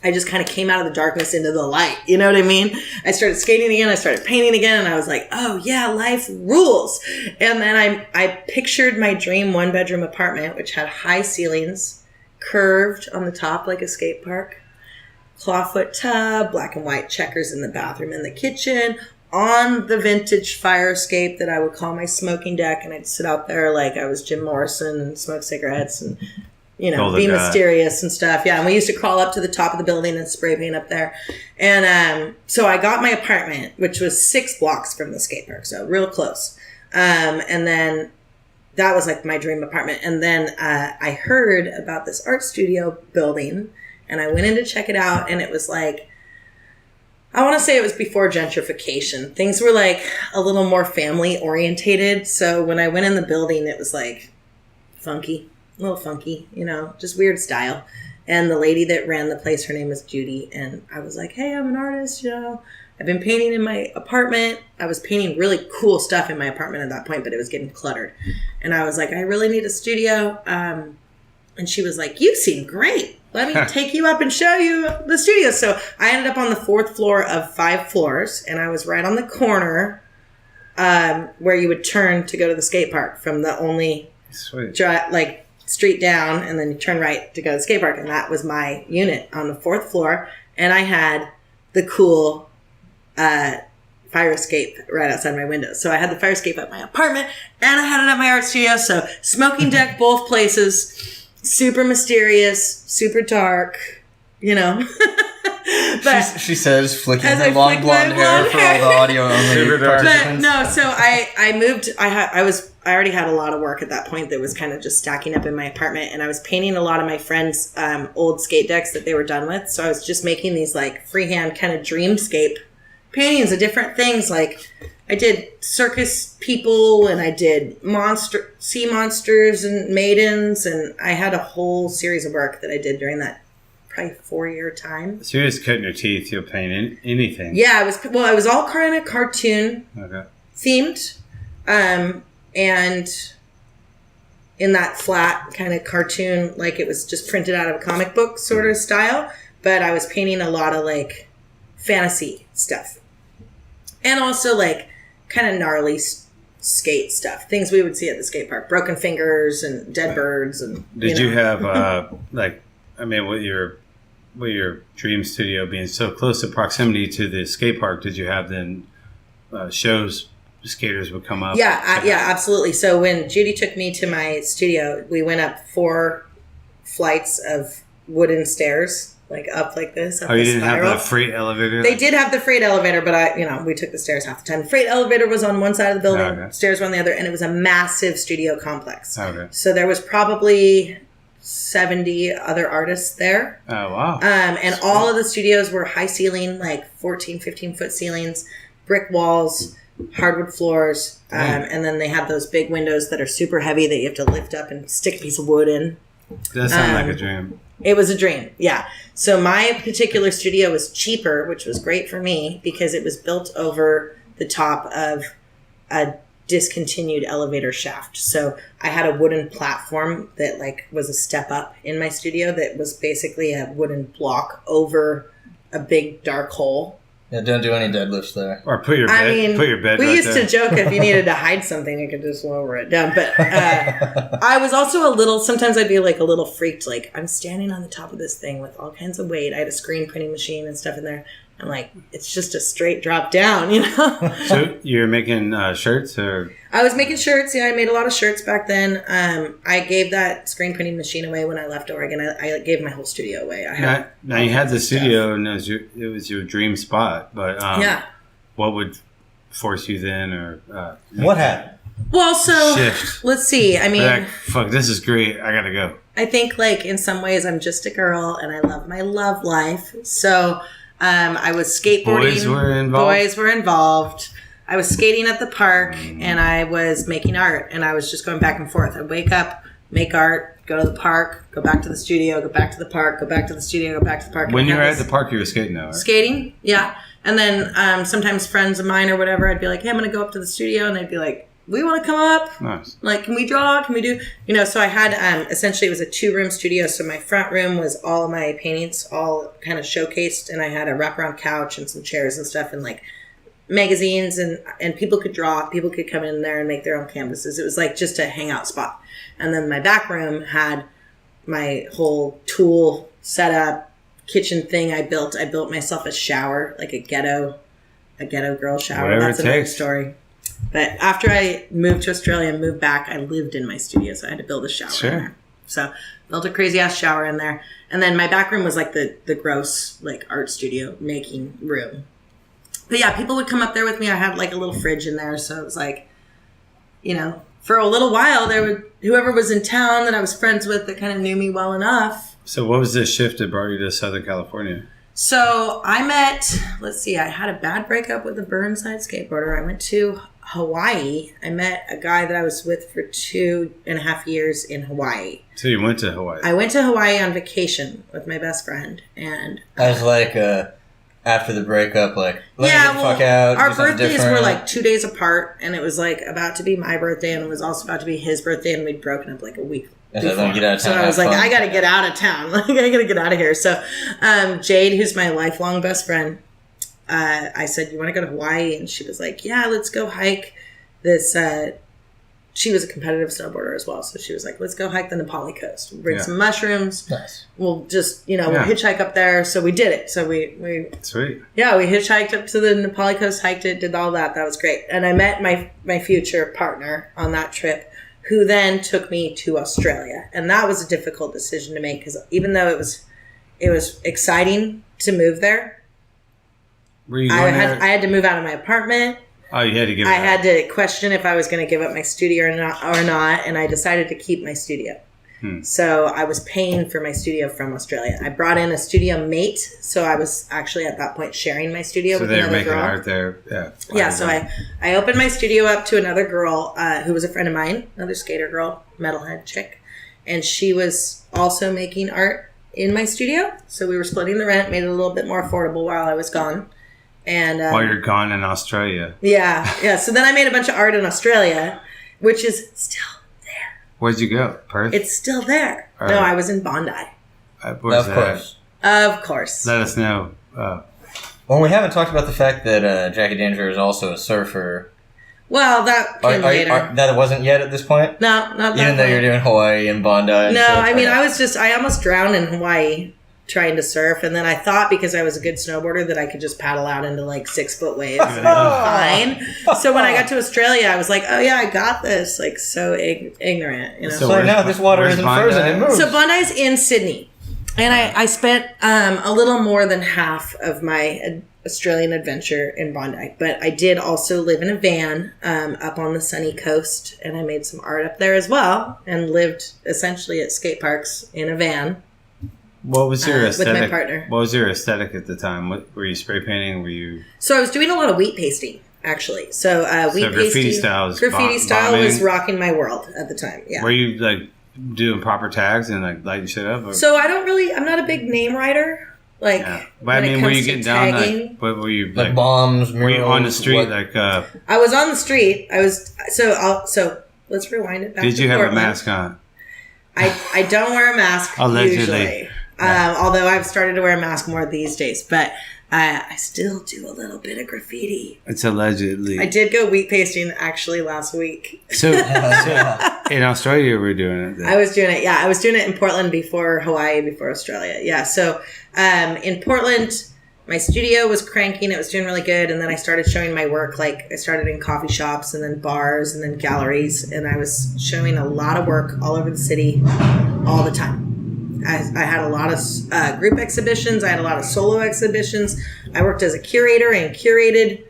I just kind of came out of the darkness into the light. You know what I mean? I started skating again. I started painting again. And I was like, oh, yeah, life rules. And then I pictured my dream 1-bedroom apartment, which had high ceilings, curved on the top like a skate park, clawfoot tub, black and white checkers in the bathroom and the kitchen, on the vintage fire escape that I would call my smoking deck. And I'd sit out there like I was Jim Morrison and smoke cigarettes and be mysterious and stuff. Yeah, and we used to crawl up to the top of the building and spray paint up there. And so I got my apartment, which was 6 blocks from the skate park, so real close. And then that was like my dream apartment. And then I heard about this art studio building, and I went in to check it out, and it was like, I want to say it was before gentrification. Things were like a little more family orientated. So when I went in the building, it was like funky. A little funky, just weird style. And the lady that ran the place, her name was Judy. And I was like, hey, I'm an artist, I've been painting in my apartment. I was painting really cool stuff in my apartment at that point, but it was getting cluttered. And I was like, I really need a studio. And she was like, you seem great. Let me take you up and show you the studio. So I ended up on the 4th floor of 5 floors. And I was right on the corner where you would turn to go to the skate park from the only street down, and then you turn right to go to the skate park. And that was my unit on the 4th floor. And I had the cool fire escape right outside my window. So I had the fire escape at my apartment, and I had it at my art studio. So smoking deck, both places, super mysterious, super dark, But she says, flicking her long blonde hair for all the audio only participants. No, so I moved. I already had a lot of work at that point that was kind of just stacking up in my apartment, and I was painting a lot of my friends' old skate decks that they were done with. So I was just making these like freehand kind of dreamscape paintings of different things. Like I did circus people, and I did sea monsters and maidens, and I had a whole series of work that I did during that probably 4-year time. So you're just cutting your teeth, you'll paint anything. Yeah, it was all kind of cartoon themed. And in that flat kind of cartoon, like it was just printed out of a comic book sort of style. But I was painting a lot of like fantasy stuff. And also like kind of gnarly skate stuff. Things we would see at the skate park. Broken fingers and dead birds. And Did you have with your dream studio being so close in proximity to the skate park, did you have then shows skaters would come up. Yeah, absolutely. So when Judy took me to my studio, we went up 4 flights of wooden stairs, like up like this. Up you didn't have the freight elevator? They did have the freight elevator, but we took the stairs half the time. The freight elevator was on one side of the building, stairs were on the other, and it was a massive studio complex. Okay. So there was probably 70 other artists there. Oh, wow. And all of the studios were high ceiling, like 14, 15-foot ceilings, brick walls, hardwood floors, and then they have those big windows that are super heavy that you have to lift up and stick a piece of wood in. That sounds like a dream. It was a dream, yeah. So my particular studio was cheaper, which was great for me because it was built over the top of a discontinued elevator shaft. So I had a wooden platform that like was a step up in my studio that was basically a wooden block over a big dark hole. Yeah, don't do any deadlifts there. Or put your bed. We used to joke if you needed to hide something, you could just lower it down. But I was also sometimes I'd be like a little freaked, like I'm standing on the top of this thing with all kinds of weight. I had a screen printing machine and stuff in there. I'm like, it's just a straight drop down, you know? So you're making shirts or? I was making shirts. Yeah, I made a lot of shirts back then. I gave that screen printing machine away when I left Oregon. I gave my whole studio away. Now you had the studio and it was your dream spot, but what would force you then or? What happened? Well, so let's see. I mean, like, fuck, this is great. I gotta go. I think like in some ways I'm just a girl and I love my love life. So I was skateboarding. Boys were involved. I was skating at the park and I was making art and I was just going back and forth. I'd wake up, make art, go to the park, go back to the studio, go back to the park, go back to the studio, go back to the park. When you were at the park, you were skating though, right? Skating, yeah. And then sometimes friends of mine or whatever, I'd be like, hey, I'm going to go up to the studio. And they'd be like, we want to come up. Nice. Like, can we draw? Can we do, so I had, essentially it was a 2-room studio. So my front room was all of my paintings, all kind of showcased. And I had a wraparound couch and some chairs and stuff and like magazines and people could draw. People could come in there and make their own canvases. It was like just a hangout spot. And then my back room had my whole tool set up, kitchen thing I built. I built myself a shower, like a ghetto girl shower. Whatever That's another story. But after I moved to Australia and moved back, I lived in my studio, so I had to build a shower in there. So built a crazy ass shower in there. And then my back room was like the gross like art studio making room. But yeah, people would come up there with me. I had like a little fridge in there, so it was like, for a little while whoever was in town that I was friends with that kind of knew me well enough. So what was the shift that brought you to Southern California? So I had a bad breakup with a Burnside skateboarder. I went to Hawaii. I met a guy that I was with for 2.5 years in Hawaii. So you went to Hawaii? I went to Hawaii on vacation with my best friend. And I was like, after the breakup, like, let me get the fuck out. Our birthdays were like 2 days apart, and it was like about to be my birthday, and it was also about to be his birthday, and we'd broken up like a week before. So I was like, I gotta get out of town. Like, I gotta get out of here. So Jade, who's my lifelong best friend, I said, you want to go to Hawaii? And she was like, yeah, let's go hike this. She was a competitive snowboarder as well. So she was like, let's go hike the Nepali coast. We'll bring some mushrooms. Nice. We'll just, we'll hitchhike up there. So we did it. So we sweet. Yeah, we hitchhiked up to the Nepali coast, hiked it, did all that. That was great. And I met my future partner on that trip, who then took me to Australia. And that was a difficult decision to make because even though it was exciting to move there, I had to move out of my apartment. Oh, you had to give it I had to question if I was going to give up my studio or not, and I decided to keep my studio. So I was paying for my studio from Australia. I brought in a studio mate, so I was actually at that point sharing my studio with another girl. So they were making art there. Yeah. Yeah, so I opened my studio up to another girl who was a friend of mine, another skater girl, metalhead chick, and she was also making art in my studio. So we were splitting the rent, made it a little bit more affordable while I was gone. And while you're gone in Australia. Yeah. So then I made a bunch of art in Australia, which is still there. Where'd you go? Perth? It's still there. No, I was in Bondi. Of course. Of course. Let us know. Well, we haven't talked about the fact that Jackie Danger is also a surfer. Well, that came later. That wasn't yet at this point? No, not that Even though you're doing Hawaii and Bondi. No, I mean, I almost drowned in Hawaii trying to surf. And then I thought because I was a good snowboarder that I could just paddle out into like 6-foot waves and I'd be fine. So when I got to Australia, I was like, oh yeah, I got this. Like so ignorant, you know. So now this water isn't frozen, it moves. So Bondi's in Sydney. And I spent a little more than half of my Australian adventure in Bondi. But I did also live in a van up on the sunny coast. And I made some art up there as well. And lived essentially at skate parks in a van. What was your aesthetic? With my partner. What was your aesthetic at the time? What, were you spray painting? Were you... So I was doing a lot of wheat pasting, actually. So wheat graffiti pasting. Graffiti style was rocking my world at the time. Yeah. Were you like doing proper tags and like lighting shit up? Or? So I'm not a big name writer. Like, yeah. But I mean, were you getting down like, what were you like bombs, murals, were you on the street like I was on the street. I was so let's rewind it back. Did to you have Portland. a mask on? I don't wear a mask usually. Although I've started to wear a mask more these days, but I still do a little bit of graffiti. It's allegedly. I did go wheat pasting actually last week. So in Australia, we were doing it then. I was doing it. Yeah, I was doing it in Portland before Hawaii, before Australia. Yeah. So in Portland, my studio was cranking. It was doing really good. And then I started showing my work. Like I started in coffee shops and then bars and then galleries. And I was showing a lot of work all over the city all the time. I had a lot of group exhibitions. I had a lot of solo exhibitions. I worked as a curator and curated,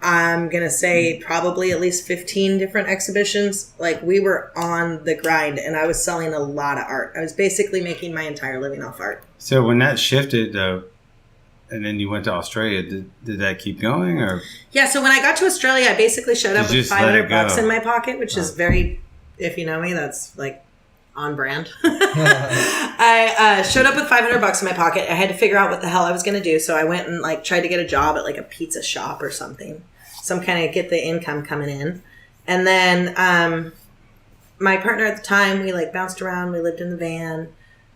I'm going to say probably at least 15 different exhibitions. Like we were on the grind and I was selling a lot of art. I was basically making my entire living off art. So when that shifted though, and then you went to Australia, did that keep going or? Yeah. So when I got to Australia, I basically showed up with $500 in my pocket, which is very, if you know me, that's like on brand. I showed up with $500 in my pocket. I had to figure out what the hell I was going to do. So I went and like tried to get a job at like a pizza shop or something. Some kind of get the income coming in. And then my partner at the time, we like bounced around. We lived in the van.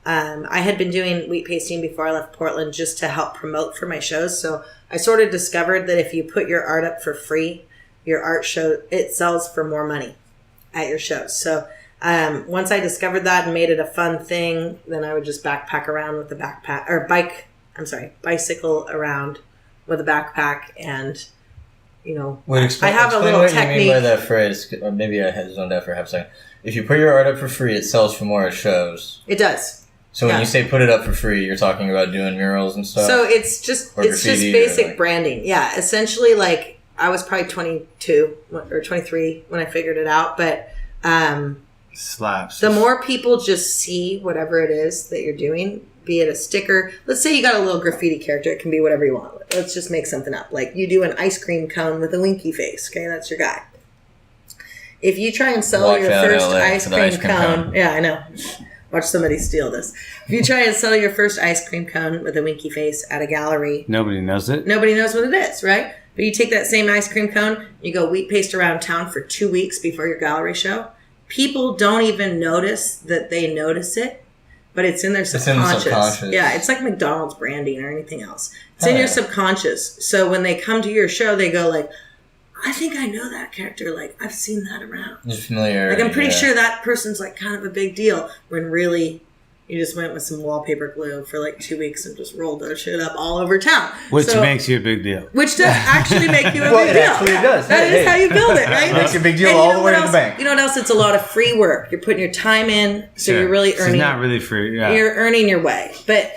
I had been doing wheat pasting before I left Portland just to help promote for my shows. So I sort of discovered that if you put your art up for free, your art show, it sells for more money at your shows. So once I discovered that and made it a fun thing, then I would just backpack around with the bicycle around with a backpack and, you know, I have a little technique. What you mean by that phrase, or maybe I had zoned out for half a second. If you put your art up for free, it sells for more at shows. It does. So when you say put it up for free, you're talking about doing murals and stuff? So it's just basic branding. Yeah, essentially like I was probably 22 or 23 when I figured it out, but slaps. The more people just see whatever it is that you're doing, be it a sticker. Let's say you got a little graffiti character. It can be whatever you want. Let's just make something up. Like you do an ice cream cone with a winky face. Okay, that's your guy. If you try and sell your first ice cream cone. Yeah, I know. Watch somebody steal this. If you try and sell your first ice cream cone with a winky face at a gallery. Nobody knows it. Nobody knows what it is, right? But you take that same ice cream cone, you go wheat paste around town for 2 weeks before your gallery show. People don't even notice that they notice it, but it's in their subconscious. Yeah, it's like McDonald's branding or anything else. It's in your subconscious. So when they come to your show, they go like, I think I know that character. Like, I've seen that around. You're familiar. Like, I'm pretty sure that person's like kind of a big deal when really you just went with some wallpaper glue for like 2 weeks and just rolled that shit up all over town. Which makes you a big deal. Which does actually make you a big deal. Actually it does. That is how you build it, right? It makes you a big deal all the way to the bank. You know what else? It's a lot of free work. You're putting your time in, so you're really earning. It's not really free. Yeah. You're earning your way. But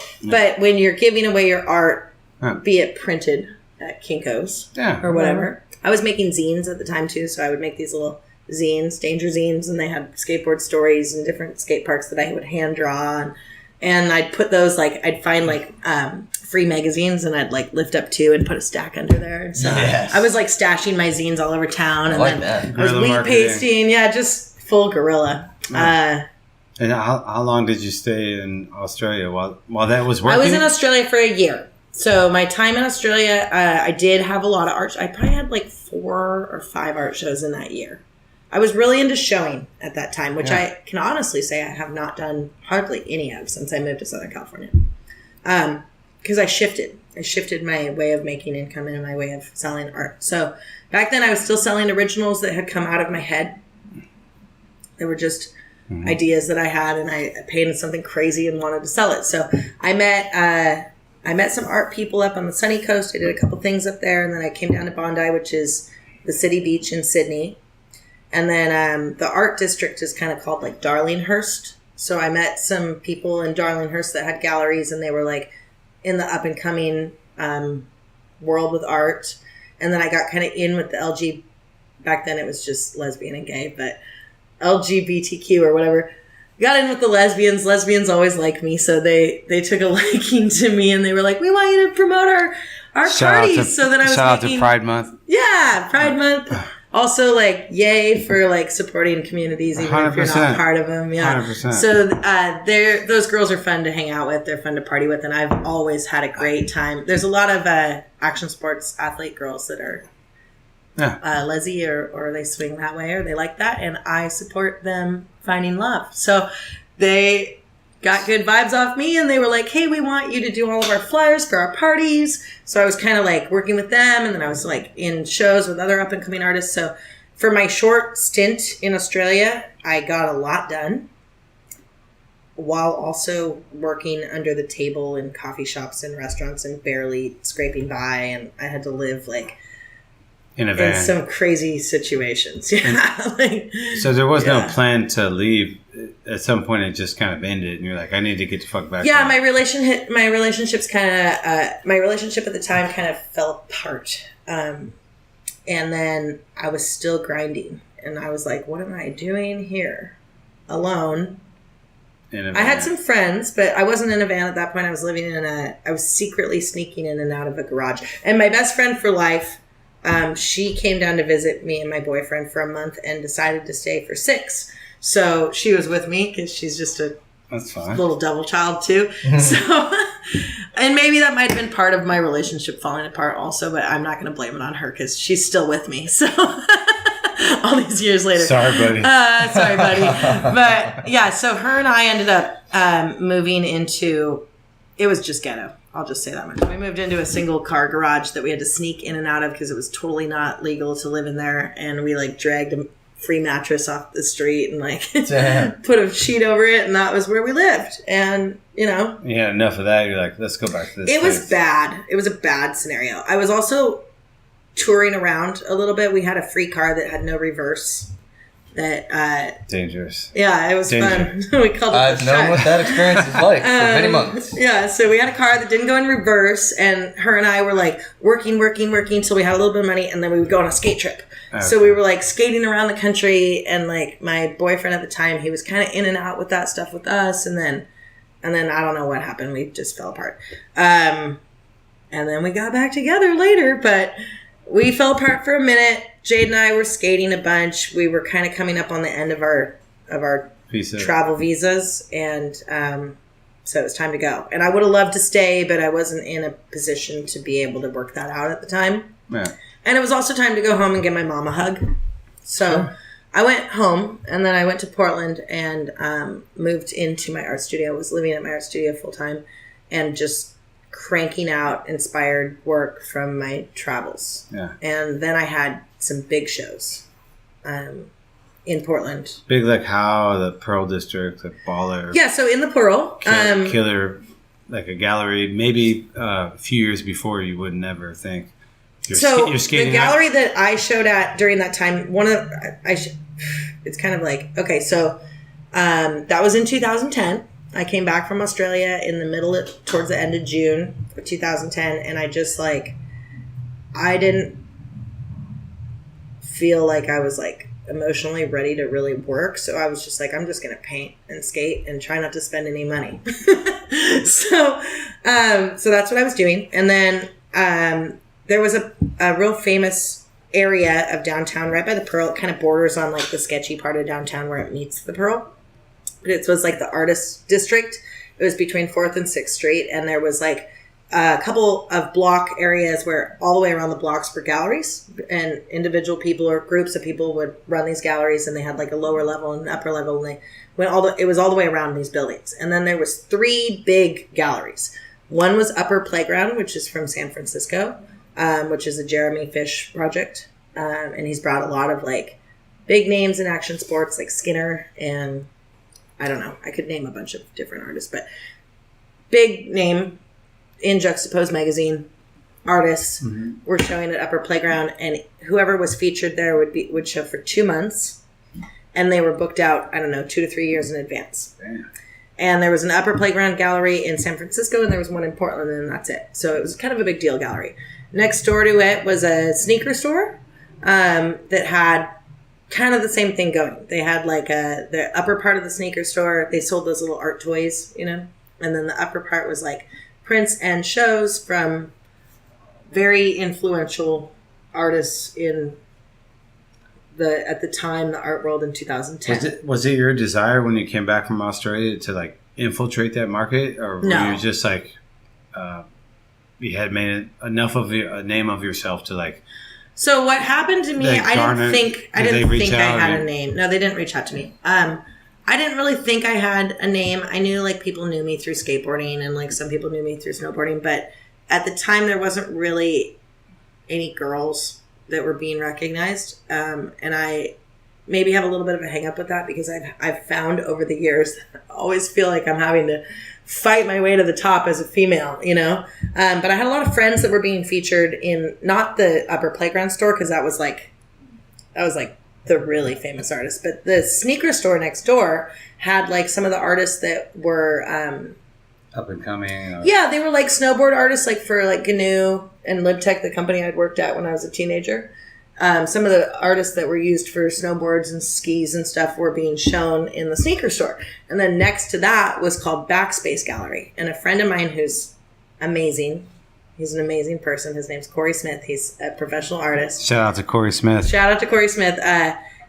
when you're giving away your art, be it printed at Kinko's or whatever. I was making zines at the time too, so I would make these little zines, danger zines, and they had skateboard stories and different skate parks that I would hand draw, and I'd put those I'd find free magazines and I'd lift up 2 and put a stack under there. So I was stashing my zines all over town, and then I was wheat pasting, just full guerrilla. And how long did you stay in Australia while that was working? I was in Australia for a year. So my time in Australia, I did have a lot of art. I probably had 4 or 5 art shows in that year. I was really into showing at that time, which I can honestly say I have not done hardly any of since I moved to Southern California. Because I shifted. I shifted my way of making income and my way of selling art. So back then I was still selling originals that had come out of my head. They were just ideas that I had, and I painted something crazy and wanted to sell it. So I met some art people up on the sunny coast. I did a couple things up there, and then I came down to Bondi, which is the city beach in Sydney. And then the art district is kind of called like Darlinghurst. So I met some people in Darlinghurst that had galleries, and they were like in the up and coming world with art. And then I got kind of in with the back then it was just lesbian and gay, but LGBTQ or whatever. Got in with the lesbians. Lesbians always like me, so they took a liking to me, and they were like, "We want you to promote our parties." So then I was shout out to Pride Month. Yeah, Pride Month. Also, like, yay for like supporting communities, even 100%. If you're not part of them. Yeah, 100%. So those girls are fun to hang out with. They're fun to party with, and I've always had a great time. There's a lot of action sports athlete girls that are lesy or they swing that way or they like that, and I support them finding love. So they got good vibes off me, and they were like, "Hey, we want you to do all of our flyers for our parties." So I was kind of like working with them, and then I was like in shows with other up and coming artists. So for my short stint in Australia, I got a lot done while also working under the table in coffee shops and restaurants and barely scraping by, and I had to live like in some crazy situations. Yeah. So there was no plan to leave. At some point, it just kind of ended, and you're like, "I need to get the fuck back." Yeah, my relationship at the time kind of fell apart, and then I was still grinding, and I was like, "What am I doing here, alone?" I had some friends, but I wasn't in a van at that point. I was living I was secretly sneaking in and out of a garage, and my best friend for life. She came down to visit me and my boyfriend for a month and decided to stay for 6. So she was with me because she's just a little devil child too. So, and maybe that might have been part of my relationship falling apart also, but I'm not going to blame it on her because she's still with me. So all these years later. Sorry, buddy. Sorry, buddy. But yeah, so her and I ended up moving into, it was just ghetto. I'll just say that much. We moved into a single car garage that we had to sneak in and out of because it was totally not legal to live in there. And we like dragged a free mattress off the street and like put a sheet over it. And that was where we lived. And, you know. You had enough of that. You're like, let's go back to this. It was bad. It was a bad scenario. I was also touring around a little bit. We had a free car that had no reverse. That dangerous. Yeah, it was fun. We called it. I've known what that experience is like for many months. Yeah, so we had a car that didn't go in reverse, and her and I were like working until we had a little bit of money, and then we would go on a skate trip. Okay. So we were like skating around the country, and like my boyfriend at the time, he was kind of in and out with that stuff with us, and then I don't know what happened. We just fell apart, and then we got back together later, but we fell apart for a minute. Jade and I were skating a bunch. We were kind of coming up on the end of our travel visas, and so it was time to go. And I would have loved to stay, but I wasn't in a position to be able to work that out at the time. Yeah. And it was also time to go home and give my mom a hug. So I went home, and then I went to Portland and moved into my art studio. I was living at my art studio full time, and just cranking out inspired work from my travels. Yeah. And then I had some big shows in Portland. Big like how? The Pearl District, the Baller. Yeah, so in the Pearl. Killer, like a gallery. Maybe a few years before you would never think. You're skating the gallery that I showed at during that time, it's kind of like, okay, so that was in 2010. I came back from Australia in the towards the end of June of 2010, and I just like, I didn't feel like I was like emotionally ready to really work. So I was just like, I'm just going to paint and skate and try not to spend any money. So that's what I was doing. And then there was a real famous area of downtown right by the Pearl. It kind of borders on like the sketchy part of downtown where it meets the Pearl. But it was like the artist district. It was between 4th and 6th Street. And there was like a couple of block areas where all the way around the blocks were galleries. And individual people or groups of people would run these galleries. And they had like a lower level and an upper level. And it was all the way around these buildings. And then there was 3 big galleries. One was Upper Playground, which is from San Francisco, which is a Jeremy Fish project. And he's brought a lot of like big names in action sports like Skinner and I don't know. I could name a bunch of different artists, but big name in Juxtaposed magazine artists were showing at Upper Playground, and whoever was featured there would show for 2 months, and they were booked out, I don't know, 2 to 3 years in advance. Damn. And there was an Upper Playground gallery in San Francisco, and there was one in Portland, and that's it. So it was kind of a big deal gallery. Next door to it was a sneaker store that had kind of the same thing going. They had like the upper part of the sneaker store, they sold those little art toys, you know, and then the upper part was like prints and shows from very influential artists in at the time, the art world in 2010. Was it your desire when you came back from Australia to like infiltrate that market, or were you just like you had made enough of a name of yourself to like? So what happened to me? I didn't think I had a name. No, they didn't reach out to me. I didn't really think I had a name. I knew like people knew me through skateboarding, and like some people knew me through snowboarding, but at the time there wasn't really any girls that were being recognized. And I maybe have a little bit of a hang up with that because I've found over the years, I always feel like I'm having to fight my way to the top as a female, you know? But I had a lot of friends that were being featured in, not the Upper Playground store, because that was like the really famous artists, but the sneaker store next door had like some of the artists that were, up and coming. Yeah, they were like snowboard artists, like for like GNU and LibTech, the company I'd worked at when I was a teenager. Some of the artists that were used for snowboards and skis and stuff were being shown in the sneaker store. And then next to that was called Backspace Gallery. And a friend of mine who's amazing, he's an amazing person. His name's Corey Smith. He's a professional artist. Shout out to Corey Smith.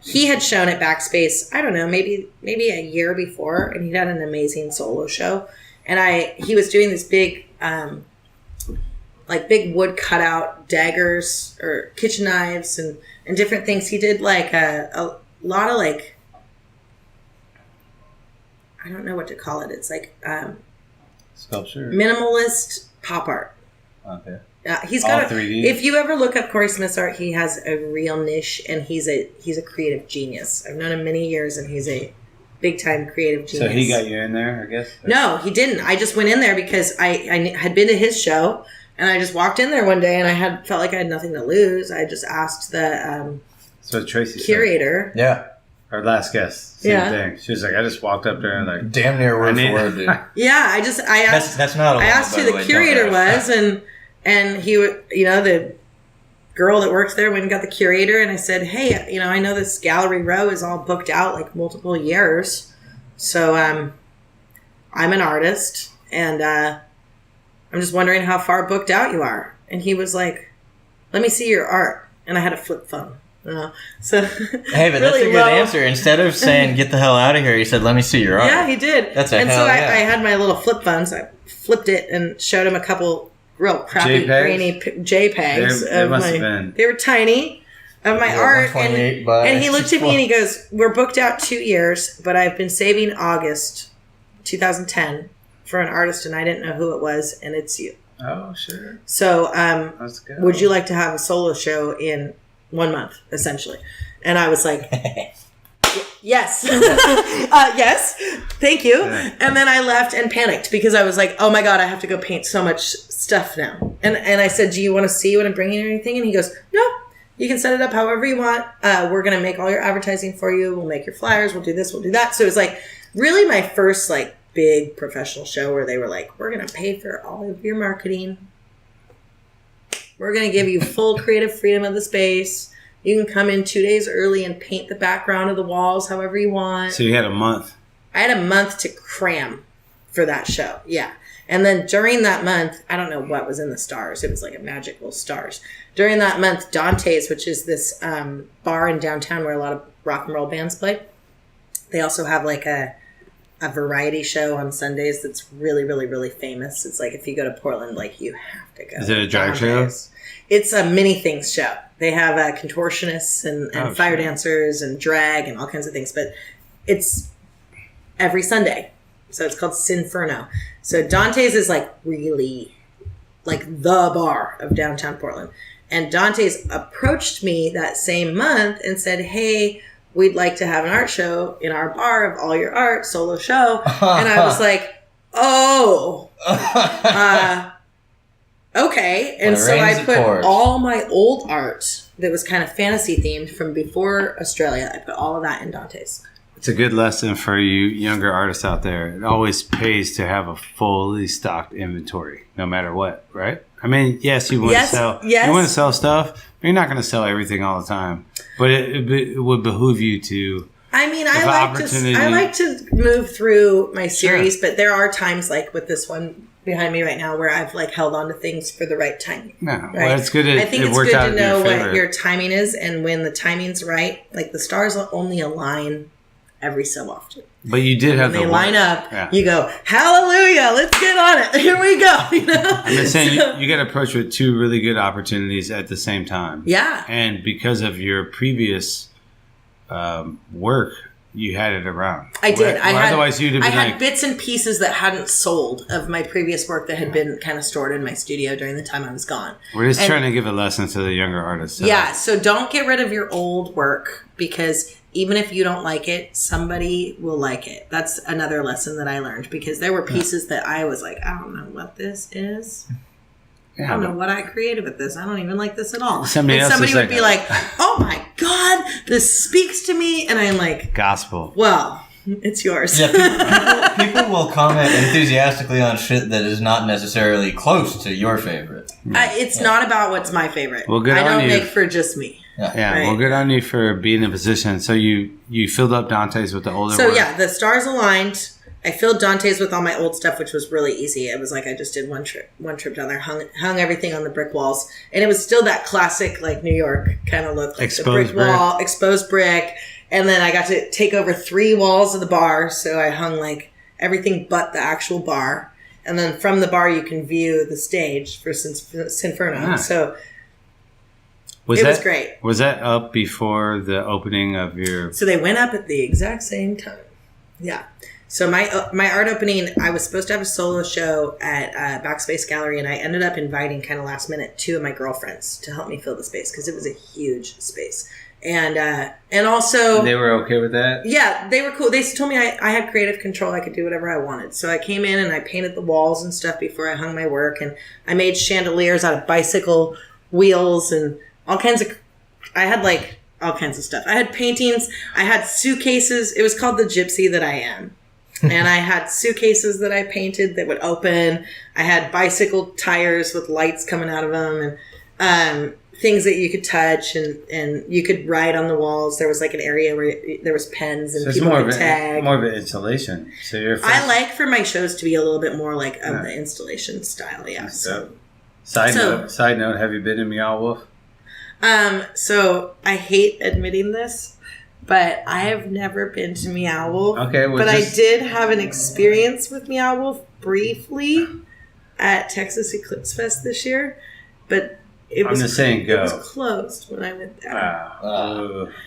He had shown at Backspace, I don't know, maybe a year before, and he had an amazing solo show. And he was doing this big, big wood cutout daggers or kitchen knives and different things. He did like a lot of like, I don't know what to call it. It's like sculpture, minimalist pop art. Okay. He's got 3D. If you ever look up Corey Smith's art, he has a real niche, and he's a creative genius. I've known him many years, and he's a big time creative genius. So he got you in there, I guess? No, he didn't. I just went in there because I had been to his show, and I just walked in there one day, and I felt like I had nothing to lose. I just asked the so Tracy curator. Said. Yeah. Our last guest. Same thing. She was like, I just walked up there and like damn near word for word, dude. Yeah, I asked. That's not. I asked who the curator was, and he would, the girl that worked there went and got the curator, and I said, hey, I know this gallery row is all booked out like multiple years, so I'm an artist, and I'm just wondering how far booked out you are. And he was like, let me see your art. And I had a flip phone. So hey, but really that's a good answer. Instead of saying get the hell out of here, he said, let me see your art. Yeah, he did. That's a and hell so yeah. I had my little flip phone, so I flipped it and showed him a couple real crappy, grainy JPEGs. They were tiny, of my art. And he looked at me and he goes, we're booked out 2 years, but I've been saving August 2010 for an artist, and I didn't know who it was, and it's you. Oh, sure. So would you like to have a solo show in 1 month, essentially? And I was like, yes. Yes, thank you. And then I left and panicked because I was like, oh my God, I have to go paint so much stuff now. And I said, do you want to see what I'm bringing or anything? And he goes, no, you can set it up however you want. We're going to make all your advertising for you. We'll make your flyers. We'll do this. We'll do that. So it was like really my first like big professional show where they were like, we're going to pay for all of your marketing. We're going to give you full creative freedom of the space. You can come in 2 days early and paint the background of the walls however you want. So you had a month. I had a month to cram for that show. Yeah. And then during that month, I don't know what was in the stars. It was like a magical stars. During that month, Dante's, which is this bar in downtown where a lot of rock and roll bands play. They also have like a variety show on Sundays that's really, really, really famous. It's like if you go to Portland, like you have to go. Is it a drag show? It's a many things show. They have contortionists and fire dancers and drag and all kinds of things. But it's every Sunday. So it's called Sinferno. So Dante's is like really like the bar of downtown Portland. And Dante's approached me that same month and said, hey, we'd like to have an art show in our bar of all your art, solo show. And I was like, oh, okay. And so I put all my old art that was kind of fantasy themed from before Australia. I put all of that in Dante's. It's a good lesson for you younger artists out there. It always pays to have a fully stocked inventory, no matter what, right? I mean, yes, you want to sell. Yes. You want to sell stuff, but you're not going to sell everything all the time. But it would behoove you to. I mean, I like to move through my series, but there are times like with this one behind me right now where I've like held on to things for the right timing. No, right? Well, it's good. I think it's good to know what your timing is, and when the timing's right, like the stars will only align every so often. But you did have they line up. You go, hallelujah, let's get on it. Here we go. You know? I'm just saying you got to approach with two really good opportunities at the same time. Yeah. And because of your previous work, you had it around. I did. Otherwise, you'd have been had bits and pieces that hadn't sold of my previous work that had been kind of stored in my studio during the time I was gone. We're just trying to give a lesson to the younger artists. Yeah. So don't get rid of your old work, because even if you don't like it, somebody will like it. That's another lesson that I learned, because there were pieces that I was like, I don't know what this is. I don't know what I created with this. I don't even like this at all. Somebody would be like, oh my God, this speaks to me. And I'm like, gospel. Well, it's yours. Yeah, people will comment enthusiastically on shit that is not necessarily close to your favorite. It's not about what's my favorite. Well, good I on don't you. make for just me. Yeah, right? Well, good on you for being in a position. So you filled up Dante's with the older work. So yeah, the stars aligned. I filled Dante's with all my old stuff, which was really easy. It was like I just did one trip down there, hung everything on the brick walls, and it was still that classic like New York kind of look, like exposed the brick wall, exposed brick. And then I got to take over 3 walls of the bar, so I hung like everything but the actual bar. And then from the bar, you can view the stage for Sinferno. So it was great. Was that up before the opening of your? So they went up at the exact same time. Yeah. So my art opening, I was supposed to have a solo show at Backspace Gallery, and I ended up inviting kind of last minute 2 of my girlfriends to help me fill the space because it was a huge space. And also they were okay with that. Yeah, they were cool. They told me I had creative control. I could do whatever I wanted. So I came in and I painted the walls and stuff before I hung my work, and I made chandeliers out of bicycle wheels and all kinds of. I had like all kinds of stuff. I had paintings. I had suitcases. It was called the Gypsy That I Am. And I had suitcases that I painted that would open. I had bicycle tires with lights coming out of them, and things that you could touch, and you could write on the walls. There was like an area where there was pens and people could tag. More of an installation. So I like for my shows to be a little bit more like of the installation style. Yeah. So side note, have you been in Meow Wolf? So I hate admitting this, but I have never been to Meow Wolf. Okay, well, but I did have an experience with Meow Wolf briefly at Texas Eclipse Fest this year, but it was closed when I went there.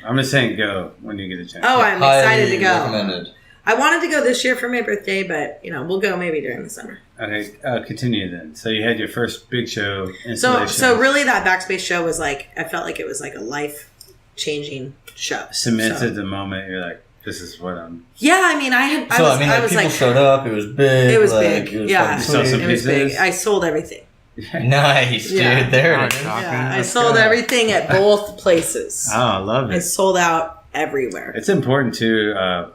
I'm just saying go when you get a chance. Oh, I'm excited to go. Recommended. I wanted to go this year for my birthday, but we'll go maybe during the summer. Okay, continue then. So you had your first big show installation. So really that Backspace show was like, I felt like it was like a life-changing show. Cemented the moment you're like, this is what I'm... Yeah, I mean, people showed up, it was big. It was big, You saw some pieces? Big. I sold everything. Nice, dude. There it is. Yeah, I sold everything at both places. Oh, I love it. I sold out everywhere. It's important to,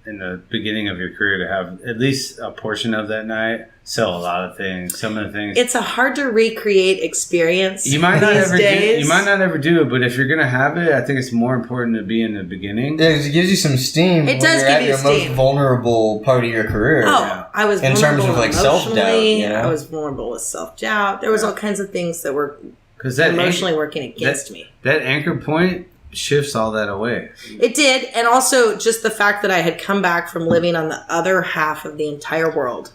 in the beginning of your career, to have at least a portion of that night sell a lot of things. Some of the things it's a hard to recreate experience. You might not ever do it, but if you're gonna have it, I think it's more important to be in the beginning. Yeah, because it gives you some steam. It does give you steam. Most vulnerable part of your career. Oh, I was in terms of like self-doubt. You know? I was vulnerable with self-doubt. There was all kinds of things that were emotionally working against me. That anchor point shifts all that away. It did, and also just the fact that I had come back from living on the other half of the entire world,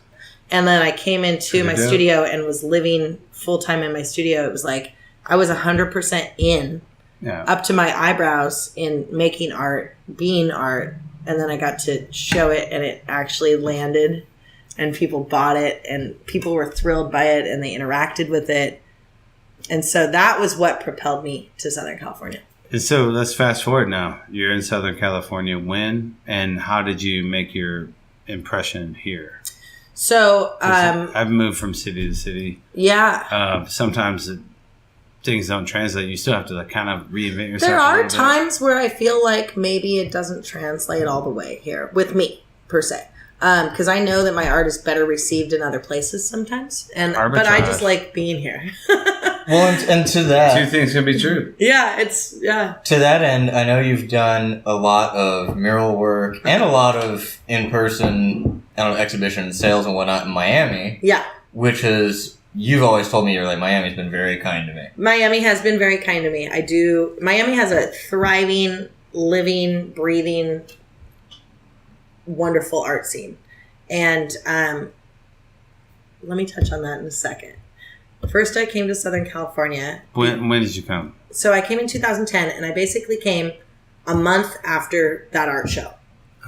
and then I came into my studio and was living full-time in my studio. It was like I was 100% in, up to my eyebrows in making art, being art, and then I got to show it, and it actually landed, and people bought it, and people were thrilled by it, and they interacted with it. And so that was what propelled me to Southern California. And so let's fast forward now. You're in Southern California. When and how did you make your impression here? So I've moved from city to city. Yeah. Sometimes things don't translate. You still have to like kind of reinvent yourself. There are times where I feel like maybe it doesn't translate all the way here with me per se. Because I know that my art is better received in other places sometimes, but I just like being here. Well, and to that, two things can be true. Yeah, To that end, I know you've done a lot of mural work and a lot of in-person exhibitions, sales, and whatnot in Miami. Yeah, which is you've always told me you're like Miami's been very kind to me. Miami has been very kind to me. Miami has a thriving, living, breathing, wonderful art scene, and let me touch on that in a second. First, I came to Southern California. When did you come? So I came in 2010, and I basically came a month after that art show.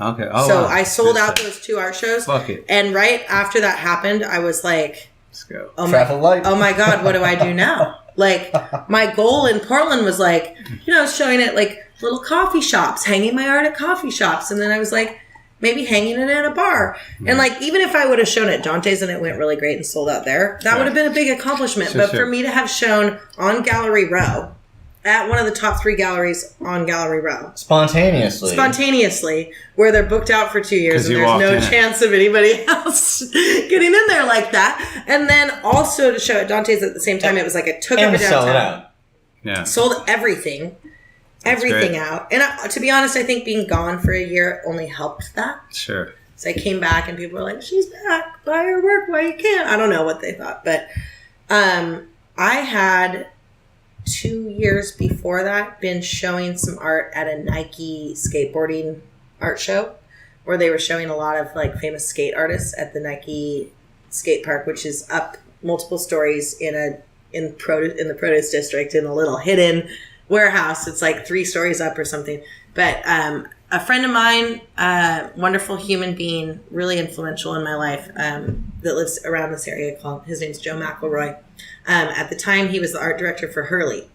Okay. So wow. I sold out those 2 art shows. Fuck it. And right after that happened, I was like, let's go. Oh my God, what do I do now? Like, my goal in Portland was like, showing it like little coffee shops, hanging my art at coffee shops. And then I was like, maybe hanging it at a bar. And like, even if I would have shown at Dante's and it went really great and sold out there, that would have been a big accomplishment. But for me to have shown on Gallery Row, at one of the top 3 galleries on Gallery Row. Spontaneously, where they're booked out for 2 years and there's no chance of anybody else getting in there like that. And then also to show at Dante's at the same time, it was like I took over downtown. Sold out. Yeah. Sold everything out. And to be honest, I think being gone for a year only helped that. Sure. So I came back and people were like, she's back, buy her work while you can. I don't know what they thought. But I had 2 years before that been showing some art at a Nike skateboarding art show where they were showing a lot of like famous skate artists at the Nike skate park, which is up multiple stories in the produce district in a little hidden warehouse. It's like 3 stories up or something. But a friend of mine, wonderful human being, really influential in my life, that lives around this area, his name's Joe McElroy. At the time, he was the art director for Hurley.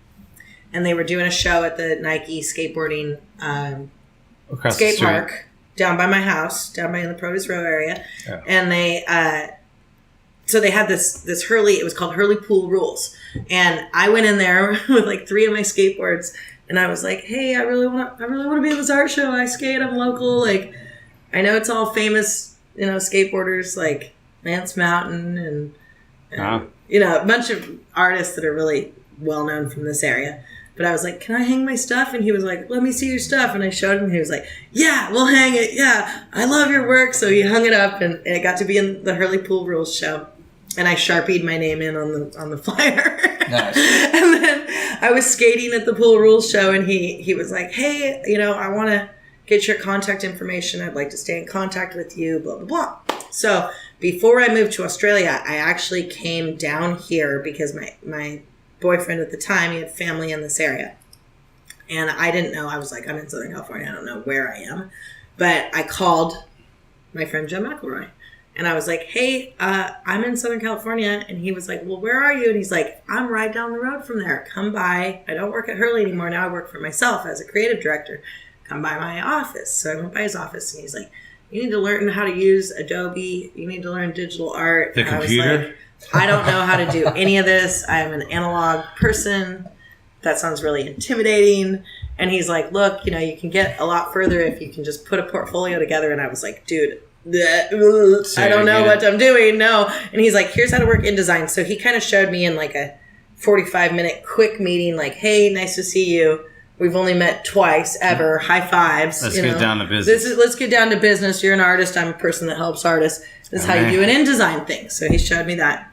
And they were doing a show at the Nike skateboarding skate park down by my house, down by in the Produce Row area. Yeah. And so they had this Hurley, it was called Hurley Pool Rules. And I went in there with like 3 of my skateboards and I was like, hey, I really want to be in this art show. I skate, I'm local. Like, I know it's all famous, skateboarders like Lance Mountain and a bunch of artists that are really well known from this area. But I was like, can I hang my stuff? And he was like, let me see your stuff. And I showed him. And he was like, yeah, we'll hang it. Yeah, I love your work. So he hung it up, and it got to be in the Hurley Pool Rules show. And I Sharpied my name in on the flyer. Nice. And then I was skating at the Pool Rules show, and he was like, hey, I want to get your contact information. I'd like to stay in contact with you, blah, blah, blah. So before I moved to Australia, I actually came down here because my boyfriend at the time, he had family in this area. And I didn't know. I was like, I'm in Southern California. I don't know where I am. But I called my friend Joe McElroy. And I was like, hey, I'm in Southern California. And he was like, well, where are you? And he's like, I'm right down the road from there. Come by. I don't work at Hurley anymore. Now I work for myself as a creative director. Come by my office. So I went by his office and he's like, you need to learn how to use Adobe. You need to learn digital art. The computer? I was like, I don't know how to do any of this. I'm an analog person. That sounds really intimidating. And he's like, look, you can get a lot further if you can just put a portfolio together. And I was like, dude, I don't know what I'm doing. No. And he's like, here's how to work InDesign. So he kind of showed me in like a 45-minute quick meeting, like, hey, nice to see you. We've only met twice ever. High fives. Let's get down to business. Let's get down to business. You're an artist. I'm a person that helps artists. This is how you do an InDesign thing. So he showed me that.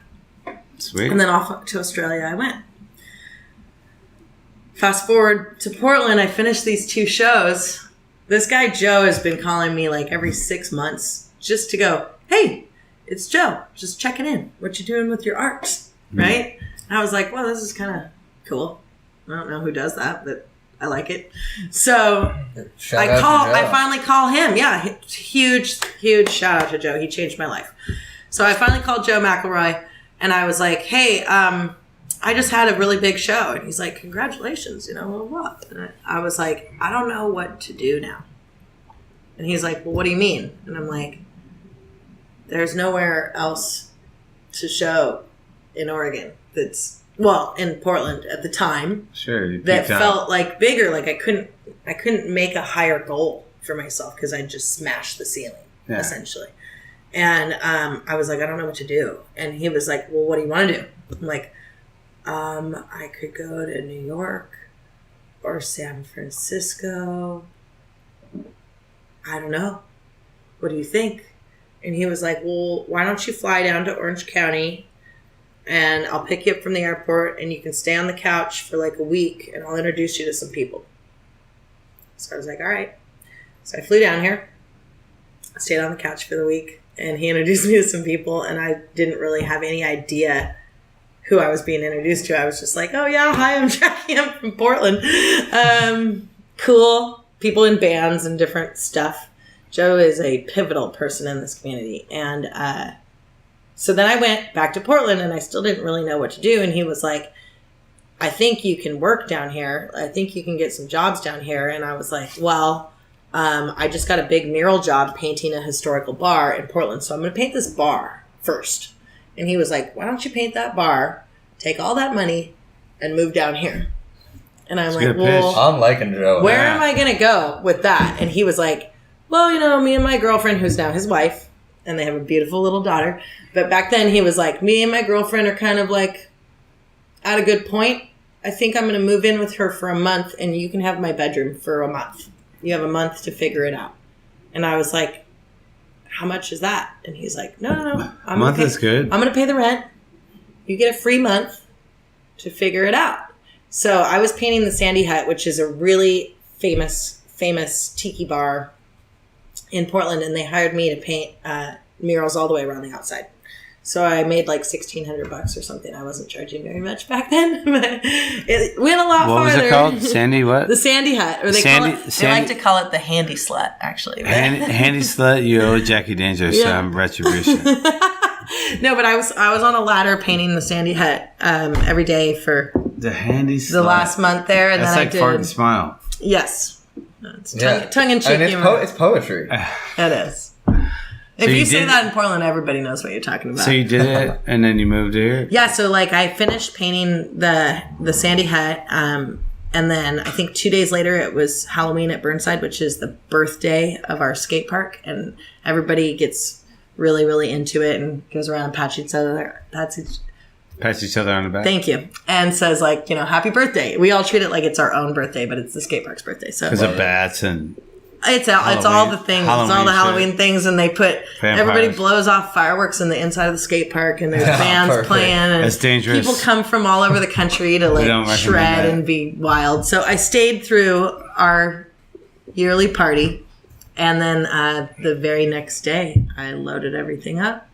Sweet. And then off to Australia I went. Fast forward to Portland. I finished these 2 shows. This guy Joe has been calling me like every 6 months just to go, hey, it's Joe. Just checking in. What you doing with your art? Right? And I was like, well, this is kind of cool. I don't know who does that, but I like it. So I finally call him. Yeah, huge shout out to Joe. He changed my life. So I finally called Joe McElroy and I was like, hey, I I just had a really big show. And he's like, congratulations, what? And I was like, I don't know what to do now. And he's like, well, what do you mean? And I'm like, there's nowhere else to show in Oregon in Portland at the time. Sure. That felt like bigger. Like I couldn't make a higher goal for myself because I just smashed the ceiling, essentially. And I was like, I don't know what to do. And he was like, well, what do you want to do? I'm like, I could go to New York or San Francisco. I don't know. What do you think? And he was like, well, why don't you fly down to Orange County and I'll pick you up from the airport and you can stay on the couch for like a week and I'll introduce you to some people. So I was like, all right. So I flew down here, stayed on the couch for the week, and he introduced me to some people, and I didn't really have any idea who I was being introduced to. I was just like, oh yeah, hi, I'm Jackie, I'm from Portland. Cool people in bands and different stuff. Joe is a pivotal person in this community. And so then I went back to Portland, and I still didn't really know what to do. And he was like, I think you can work down here. I think you can get some jobs down here. And I was like, well, I just got a big mural job painting a historical bar in Portland. So I'm going to paint this bar first. And he was like, why don't you paint that bar, take all that money, and move down here? And I'm like, well, I'm liking Joe. Where am I going to go with that? And he was like, well, me and my girlfriend, who's now his wife, and they have a beautiful little daughter. But back then he was like, me and my girlfriend are kind of like at a good point. I think I'm going to move in with her for a month, and you can have my bedroom for a month. You have a month to figure it out. And I was like, how much is that? And he's like, no. A month is good. I'm going to pay the rent. You get a free month to figure it out. So I was painting the Sandy Hut, which is a really famous tiki bar in Portland. And they hired me to paint murals all the way around the outside. So I made like $1,600 or something. I wasn't charging very much back then, but it went a lot farther. What was it called? Sandy what? The Sandy Hut. Or they like to call it the Handy Slut, actually. Handy Slut, you owe Jackie Danger some retribution. No, but I was on a ladder painting the Sandy Hut every day for the Handy Slut. The last month there. And that's then like Fart and Smile. Yes. It's tongue-in-cheek humor. It's poetry. It is. If you say that in Portland, everybody knows what you're talking about. So you did it, and then you moved here? Yeah, so like I finished painting the Sandy Hut, and then I think 2 days later it was Halloween at Burnside, which is the birthday of our skate park, and everybody gets really, really into it and goes around and pats each other. Pats each other on the back? Thank you. And says like, happy birthday. We all treat it like it's our own birthday, but it's the skate park's birthday. So because of bats and... It's all the things. It's all the Halloween things, and they put everybody blows off fireworks in the inside of the skate park, and there's bands playing, and it's dangerous. People come from all over the country to like shred and be wild. So I stayed through our yearly party, and then the very next day I loaded everything up.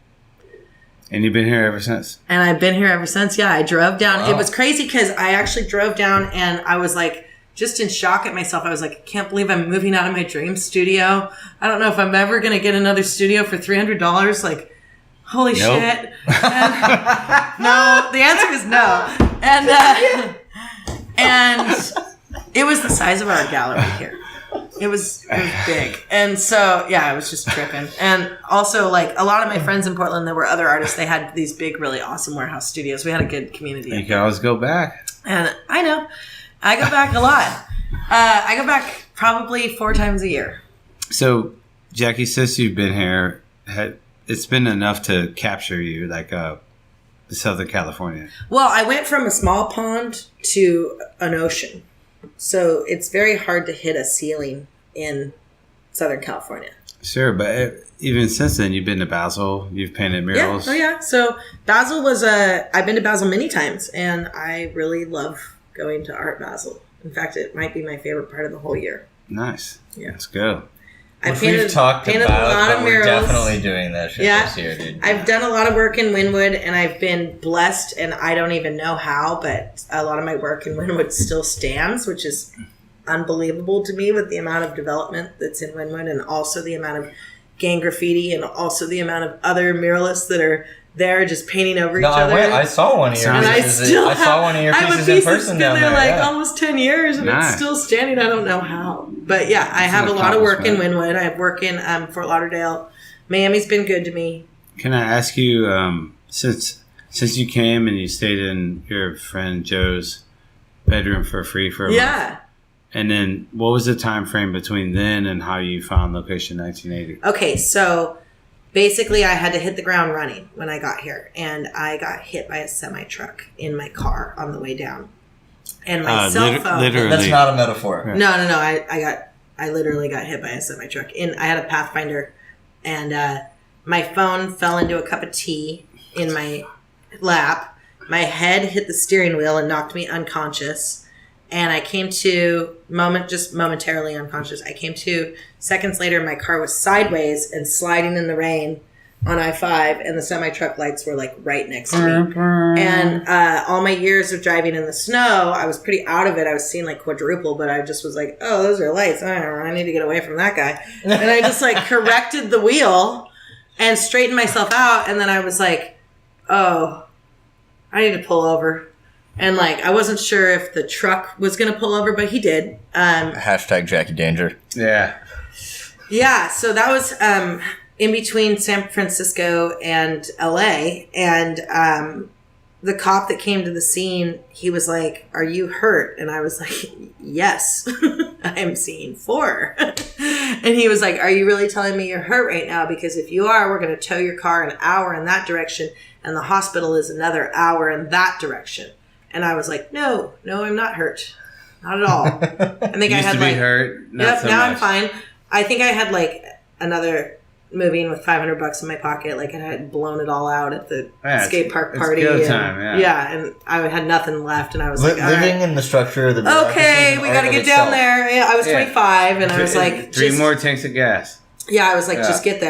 And you've been here ever since? And I've been here ever since. Yeah, I drove down. Wow. It was crazy because I actually drove down, and I was like, just in shock at myself. I was like, I can't believe I'm moving out of my dream studio. I don't know if I'm ever going to get another studio for $300. Like, holy shit. And, no, the answer is no. And it was the size of our gallery here. It was big. And so, yeah, I was just tripping. And also, like, a lot of my friends in Portland, there were other artists. They had these big, really awesome warehouse studios. We had a good community. You can always go back. And I know. I go back a lot. I go back probably 4 times a year. So, Jackie, since you've been here, it's been enough to capture you, like Southern California. Well, I went from a small pond to an ocean. So it's very hard to hit a ceiling in Southern California. Sure, but even since then, you've been to Basel. You've painted murals. Yeah. Oh, yeah. So Basel I've been to Basel many times, and I really love going to Art Basel. In fact, it might be my favorite part of the whole year. Nice. Yeah. Let's go. We've talked about, a lot of murals. We're definitely doing that shit this year, dude. I've done a lot of work in Wynwood, and I've been blessed, and I don't even know how, but a lot of my work in Wynwood still stands, which is unbelievable to me with the amount of development that's in Wynwood, and also the amount of gang graffiti, and also the amount of other muralists that are there just painting over No, each other. I saw one of your and pieces. I saw one of your I have a pieces in piece that's person been down there there. like almost 10 years and Nice. it's still standing. I don't know how. But yeah, I That's have a an lot of work in accomplishment. Wynwood. I have work in Fort Lauderdale. Miami's been good to me. Can I ask you, since you came and you stayed in your friend Joe's bedroom for free for a month, Yeah. and then what was the time frame between then and how you found location 1980? Okay, so basically I had to hit the ground running when I got here. And I got hit by a semi-truck in my car on the way down. And my cell phone... Literally. That's not a metaphor. No. I literally got hit by a semi-truck. I had a Pathfinder, and my phone fell into a cup of tea in my lap. My head hit the steering wheel and knocked me unconscious. And I came to, momentarily unconscious. I came to, seconds later, my car was sideways and sliding in the rain on I-5, and the semi-truck lights were like right next to me. And all my years of driving in the snow, I was pretty out of it. I was seeing like quadruple, but I just was like, oh, those are lights. I need to get away from that guy. And I just like corrected the wheel and straightened myself out. And then I was like, oh, I need to pull over. And like, I wasn't sure if the truck was going to pull over, but he did. Hashtag Jackie Danger. Yeah. Yeah. So that was in between San Francisco and LA. And the cop that came to the scene, he was like, are you hurt? And I was like, yes, I'm seeing 4. And he was like, are you really telling me you're hurt right now? Because if you are, we're going to tow your car an hour in that direction. And the hospital is another hour in that direction. And I was like, no, I'm not hurt. Not at all. I think Used I had to be like, hurt. Not yep, so now much. I'm fine. I think I had like another moving with $500 in my pocket. Like I had blown it all out at the skate park party. It's go and, time, yeah. and I had nothing left. And I was like, all Living right. in the structure of the Okay, we got to get down there. Yeah, I was 25 and I was like, three just- more tanks of gas. Yeah, I was like, Yeah. just get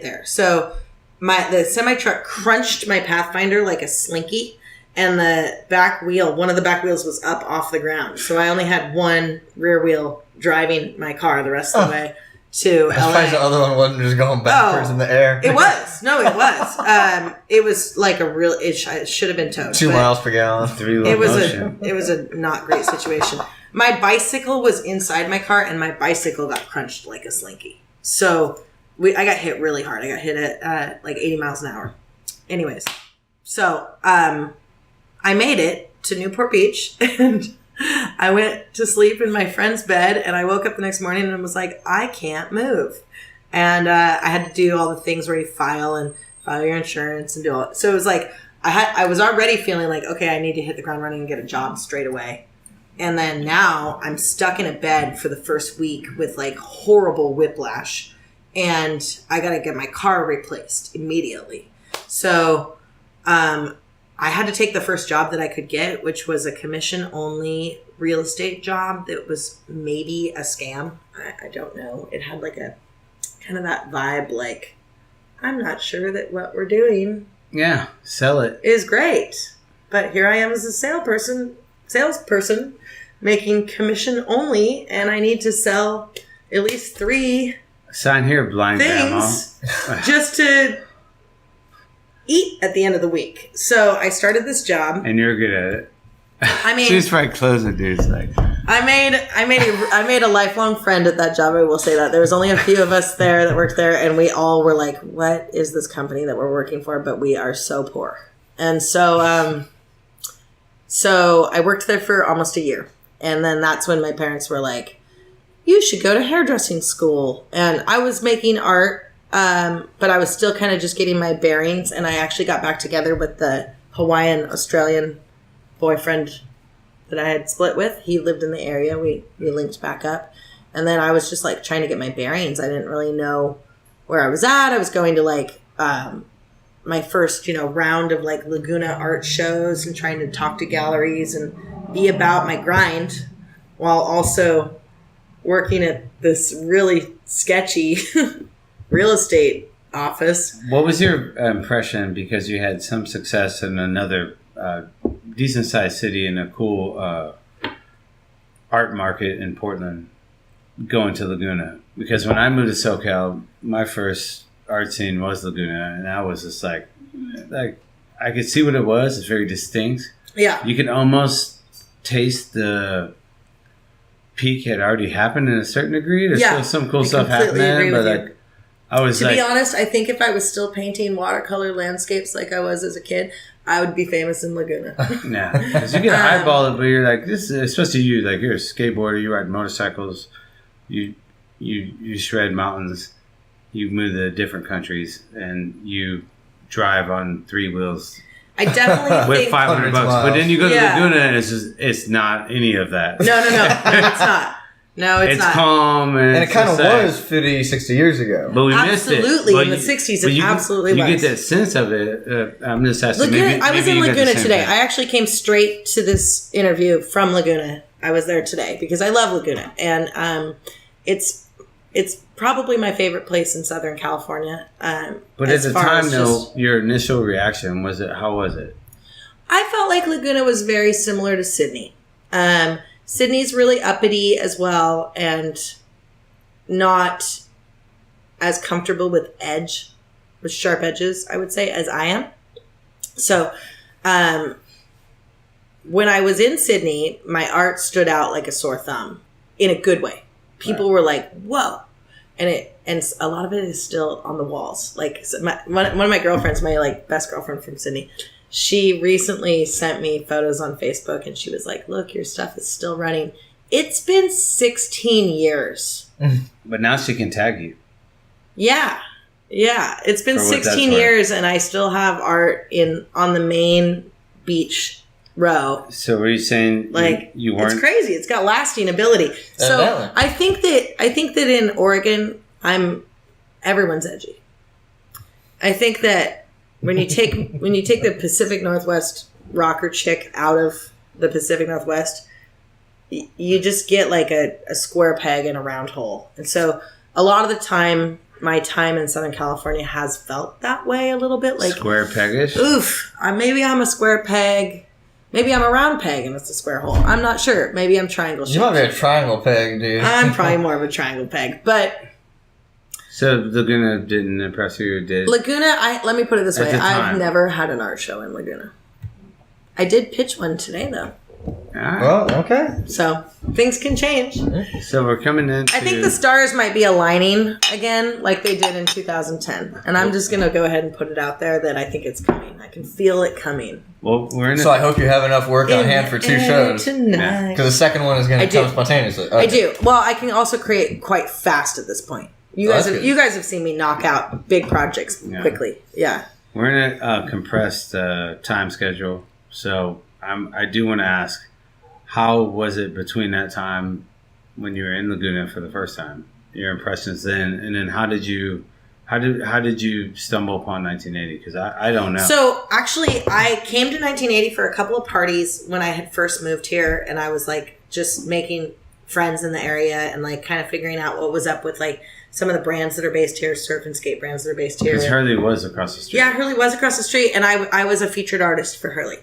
there. So the semi-truck crunched my Pathfinder like a slinky. And the back wheel, one of the back wheels was up off the ground. So I only had one rear wheel driving my car the rest of the way to I'm surprised the LA. other one wasn't just going backwards in the air. It was. No, it was. It was like a real, it should have been towed. 2 but miles per gallon. It was a not great situation. My bicycle was inside my car and my bicycle got crunched like a slinky. So I got hit really hard. I got hit at like 80 miles an hour. Anyways, so I made it to Newport Beach and I went to sleep in my friend's bed and I woke up the next morning and was like, I can't move. And I had to do all the things where you file your insurance and do all it. So it was like, I was already feeling like, okay, I need to hit the ground running and get a job straight away. And then now I'm stuck in a bed for the first week with like horrible whiplash and I got to get my car replaced immediately. So, I had to take the first job that I could get, which was a commission-only real estate job that was maybe a scam. I don't know. It had like a kind of that vibe like, I'm not sure that what we're doing Yeah, sell it. is great. But here I am as a salesperson making commission only, and I need to sell at least 3 Sign here, blind things just to eat at the end of the week. So I started this job. grandma. And you're good at it. I mean, She's probably closing dudes like. I made a lifelong friend at that job. I will say that there was only a few of us there that worked there, and we all were like, "What is this company that we're working for?" But we are so poor, and so I worked there for almost a year, and then that's when my parents were like, "You should go to hairdressing school." And I was making art. But I was still kind of just getting my bearings, and I actually got back together with the Hawaiian Australian boyfriend that I had split with. He lived in the area. We linked back up, and then I was just like trying to get my bearings. I didn't really know where I was at. I was going to like my first round of like Laguna art shows and trying to talk to galleries and be about my grind while also working at this really sketchy real estate office. What was your impression, because you had some success in another decent sized city in a cool art market in Portland, going to Laguna? Because when I moved to SoCal, my first art scene was Laguna, and I was just like, like I could see what it was. It's very distinct. Yeah. You can almost taste the peak had already happened in a certain degree. There's still some cool stuff happening, but like I was to be honest, I think if I was still painting watercolor landscapes like I was as a kid, I would be famous in Laguna. Nah, because you get a eyeball it, but you're like this. Especially you, like you're a skateboarder. You ride motorcycles. You shred mountains. You move to different countries, and you drive on 3 wheels. I definitely with $500, but then you go to Laguna, and it's not any of that. No, it's not. No, it's not. It's calm, and it kind of was 50, 60 years ago. But we missed it. Absolutely, in the 60s, it absolutely was. You get that sense of it. I'm just asking. Laguna, I was in Laguna today. I actually came straight to this interview from Laguna. I was there today because I love Laguna, and it's probably my favorite place in Southern California. But at the time, though, your initial reaction was it? How was it? I felt like Laguna was very similar to Sydney. Sydney's really uppity as well, and not as comfortable with sharp edges, I would say, as I am. So, when I was in Sydney, my art stood out like a sore thumb in a good way. People were like, "Whoa." And a lot of it is still on the walls. Like one of my girlfriends, my like best girlfriend from Sydney, she recently sent me photos on Facebook, and she was like, "Look, your stuff is still running." It's been 16 years. But now she can tag you. Yeah. It's been 16 years, and I still have art on the main beach row. So were you saying like you weren't? It's crazy. It's got lasting ability. So I think that in Oregon, everyone's edgy. I think that when you take the Pacific Northwest rocker chick out of the Pacific Northwest, you just get like a square peg in a round hole. And so a lot of the time, my time in Southern California has felt that way a little bit. Like square peggish? Oof. Maybe I'm a square peg. Maybe I'm a round peg and it's a square hole. I'm not sure. Maybe I'm triangle shaped. You might be a triangle peg, dude. I'm probably more of a triangle peg. But so Laguna didn't impress you, or did? Laguna, let me put it this way. I've never had an art show in Laguna. I did pitch one today, though. Right. Well, okay. So things can change. So we're coming in. I think the stars might be aligning again like they did in 2010. And I'm just going to go ahead and put it out there that I think it's coming. I can feel it coming. Well, so I hope you have enough work on hand for 2 shows. Tonight. Because the second one is going to come spontaneously. Okay. I do. Well, I can also create quite fast at this point. You guys have seen me knock out big projects quickly. Yeah. We're in a compressed time schedule. So I do want to ask, how was it between that time when you were in Laguna for the first time? Your impressions then, and then how did you stumble upon 1980? Because I don't know. So actually, I came to 1980 for a couple of parties when I had first moved here, and I was like just making friends in the area and like kind of figuring out what was up with like some of the brands that are based here, surf and skate brands that are based here. Because Hurley was across the street. Yeah, Hurley was across the street, and I was a featured artist for Hurley.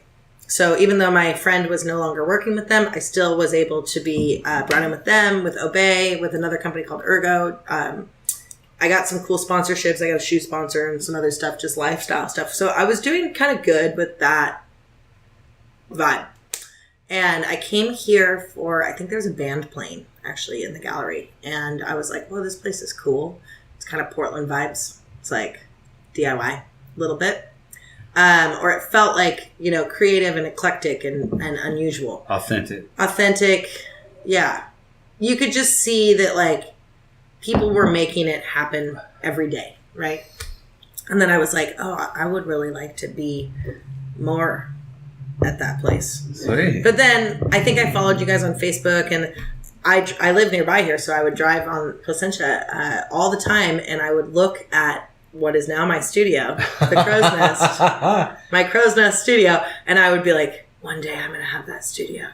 So even though my friend was no longer working with them, I still was able to be brought in with them, with Obey, with another company called Ergo. I got some cool sponsorships. I got a shoe sponsor and some other stuff, just lifestyle stuff. So I was doing kind of good with that vibe. And I came here for, I think there was a band playing actually in the gallery. And I was like, well, this place is cool. It's kind of Portland vibes. It's like DIY a little bit. Or it felt like, creative and eclectic and unusual. Authentic. Yeah. You could just see that like people were making it happen every day. Right. And then I was like, oh, I would really like to be more at that place. Sweet. But then I think I followed you guys on Facebook, and I live nearby here. So I would drive on Placentia all the time, and I would look at what is now my studio, the Crow's Nest, my Crow's Nest studio. And I would be like, one day I'm going to have that studio.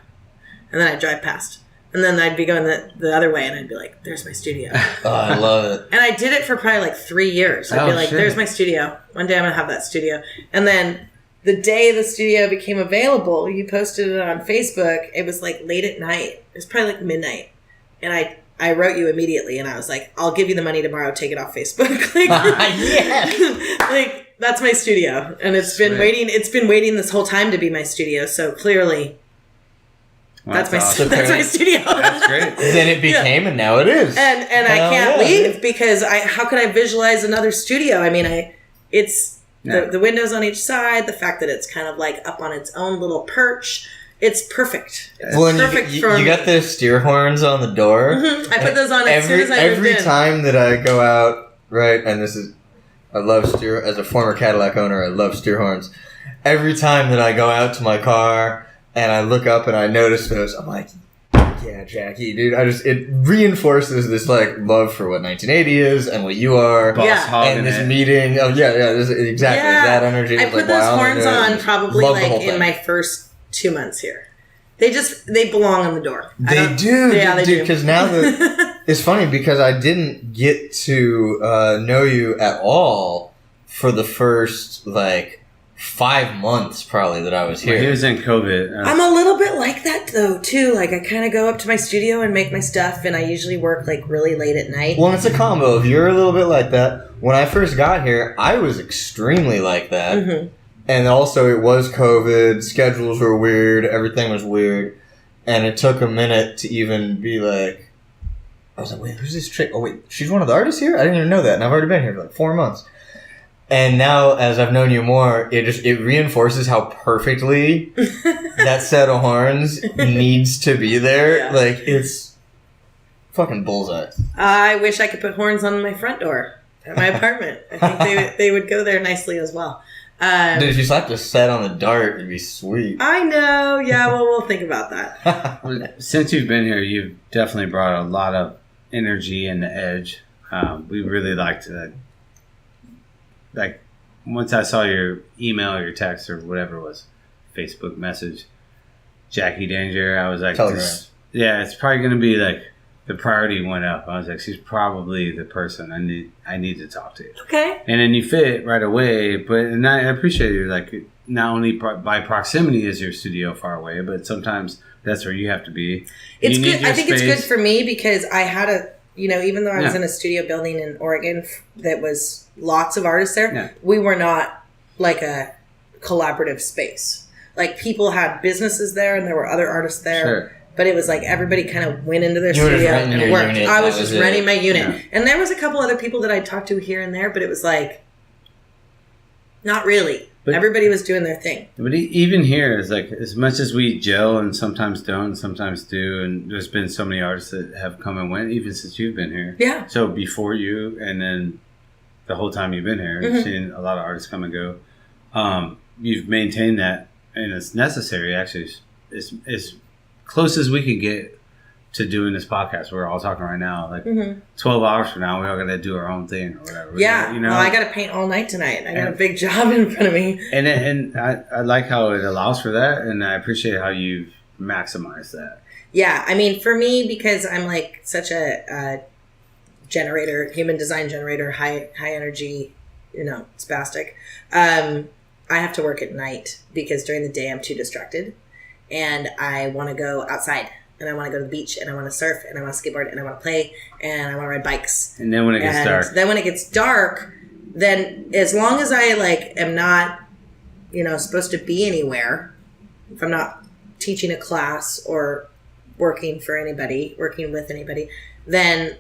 And then I'd drive past. And then I'd be going the other way, and I'd be like, there's my studio. Oh, I love it. And I did it for probably like 3 years. I'd be like, there's my studio. One day I'm going to have that studio. And then the day the studio became available, you posted it on Facebook. It was like late at night. It was probably like midnight. And I wrote you immediately, and I was like, I'll give you the money tomorrow. Take it off Facebook. Like, Yes. like that's my studio, and it's been waiting. It's been waiting this whole time to be my studio. So clearly, that's my awesome. that's my studio. That's great. Then it became, and now it is. And I can't leave because how could I visualize another studio? I mean, it's the windows on each side, the fact that it's kind of like up on its own little perch. It's perfect. It's perfect you for me. got the steer horns on the door. Mm-hmm. I put those on as soon as I moved every in. time that I go out, right, and I love steer, as a former Cadillac owner, I love steer horns. Every time that I go out to my car and I look up and I notice those, I'm like, yeah, Jackie, dude, it reinforces this, like, love for what 1980 is and what you are. Boss hog and this meeting. Oh, yeah, this is exactly that energy. I put those horns on probably like in my first 2 months here. They belong on the door. They do. Yeah, they do. Because now it's funny because I didn't get to know you at all for the first, like, 5 months probably that I was here. Well, he was in COVID. I'm a little bit like that though too. Like I kind of go up to my studio and make my stuff, and I usually work like really late at night. Well, it's a combo. If you're a little bit like that, when I first got here, I was extremely like that. Mm-hmm. And also it was COVID, schedules were weird, everything was weird, and it took a minute to even be like, I was like, wait, who's this chick? Oh wait, she's one of the artists here? I didn't even know that, and I've already been here for like 4 months. And now, as I've known you more, it reinforces how perfectly that set of horns needs to be there. Yeah. Like, it's fucking bullseye. I wish I could put horns on my front door at my apartment. I think they would go there nicely as well. Dude, if you slapped a set on the dart, it'd be sweet. I know. Yeah, well, we'll think about that. Since you've been here, you've definitely brought a lot of energy and the edge. We really liked that. Like, once I saw your email or your text or whatever it was, Facebook message, Jackie Danger, I was like, it's probably going to be like, the priority went up. I was like, she's probably the person I need to talk to. Okay. And then you fit right away, and I appreciate it. Like, not only by proximity is your studio far away, but sometimes that's where you have to be. It's good. I think it's good for me because I had even though I was in a studio building in Oregon that was lots of artists there, we were not like a collaborative space. Like people had businesses there and there were other artists there. Sure. But it was like everybody kind of went into their studio and worked. I was just renting my unit. Yeah. And there was a couple other people that I talked to here and there, but it was like, not really. But everybody was doing their thing. But even here, it's like, as much as we gel and sometimes don't and sometimes do, and there's been so many artists that have come and went, even since you've been here. Yeah. So before you, and then the whole time you've been here, you've seen a lot of artists come and go. You've maintained that, and it's necessary, actually. It's close as we can get to doing this podcast. We're all talking right now. Like 12 hours from now, we're all going to do our own thing or whatever. Yeah. Well, I got to paint all night tonight. I got a big job in front of me. And I like how it allows for that. And I appreciate how you've maximized that. Yeah. I mean, for me, because I'm like such a generator, human design generator, high energy, spastic. I have to work at night because during the day I'm too distracted. And I want to go outside, and I want to go to the beach, and I want to surf, and I want to skateboard, and I want to play, and I want to ride bikes. And then when it gets dark. Then as long as I am not, supposed to be anywhere, if I'm not teaching a class or working with anybody, then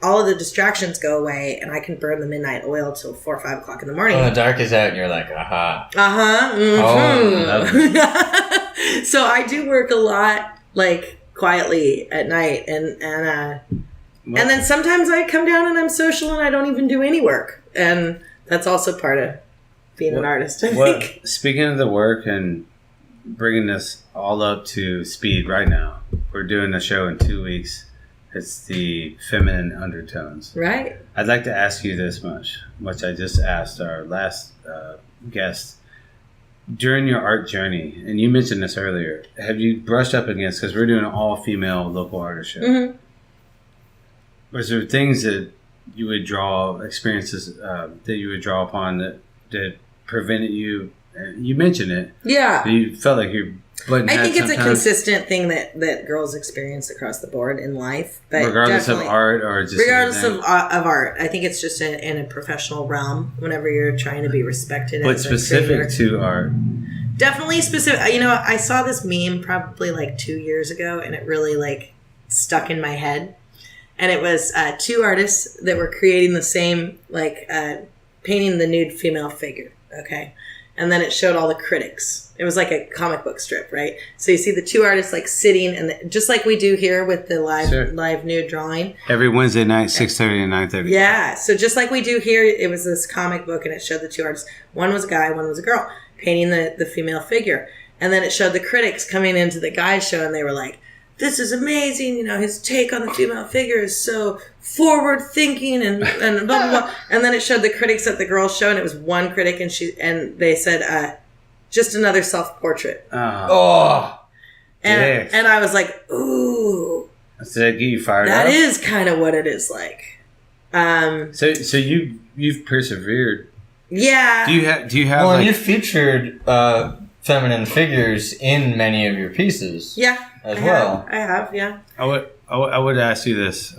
all of the distractions go away, and I can burn the midnight oil till 4 or 5 o'clock in the morning. When the dark is out, and you're like, aha. Mm-hmm. Oh, so I do work a lot, quietly at night, and then sometimes I come down and I'm social and I don't even do any work, and that's also part of being an artist. I think. Speaking of the work and bringing this all up to speed right now, we're doing a show in 2 weeks. It's the feminine undertones. Right. I'd like to ask you this much, which I just asked our last guest. During your art journey, and you mentioned this earlier, have you brushed up against, because we're doing an all-female local artist show, was there things that you would draw, experiences that you would draw upon that prevented you, you mentioned it. Yeah. You felt like you But I think it's a consistent thing that girls experience across the board in life. But regardless of art or just regardless of art, I think it's just in a professional realm. Whenever you're trying to be respected, but as specific to art. Definitely specific. You know, I saw this meme probably like 2 years ago, and it really like stuck in my head. And it was two artists that were creating the same, like painting the nude female figure. Okay. And then it showed all the critics. It was like a comic book strip, right? So you see the two artists like sitting, and just like we do here with the live nude drawing. Every Wednesday night, 6:30 and 9:30. Yeah. So just like we do here, it was this comic book, and it showed the two artists. One was a guy, one was a girl, painting the female figure. And then it showed the critics coming into the guy's show, and they were like, this is amazing. You know, his take on the female figure is so forward thinking and blah, blah, blah. And then it showed the critics at the girls' show, and it was one critic, and they said, just another self-portrait. Oh. And I was like, ooh. Does that get you fired up? That is kind of what it is like. So you've persevered. Yeah. Do you have Well, like... you featured feminine figures in many of your pieces. Yeah. As well. I have, yeah. I would ask you this.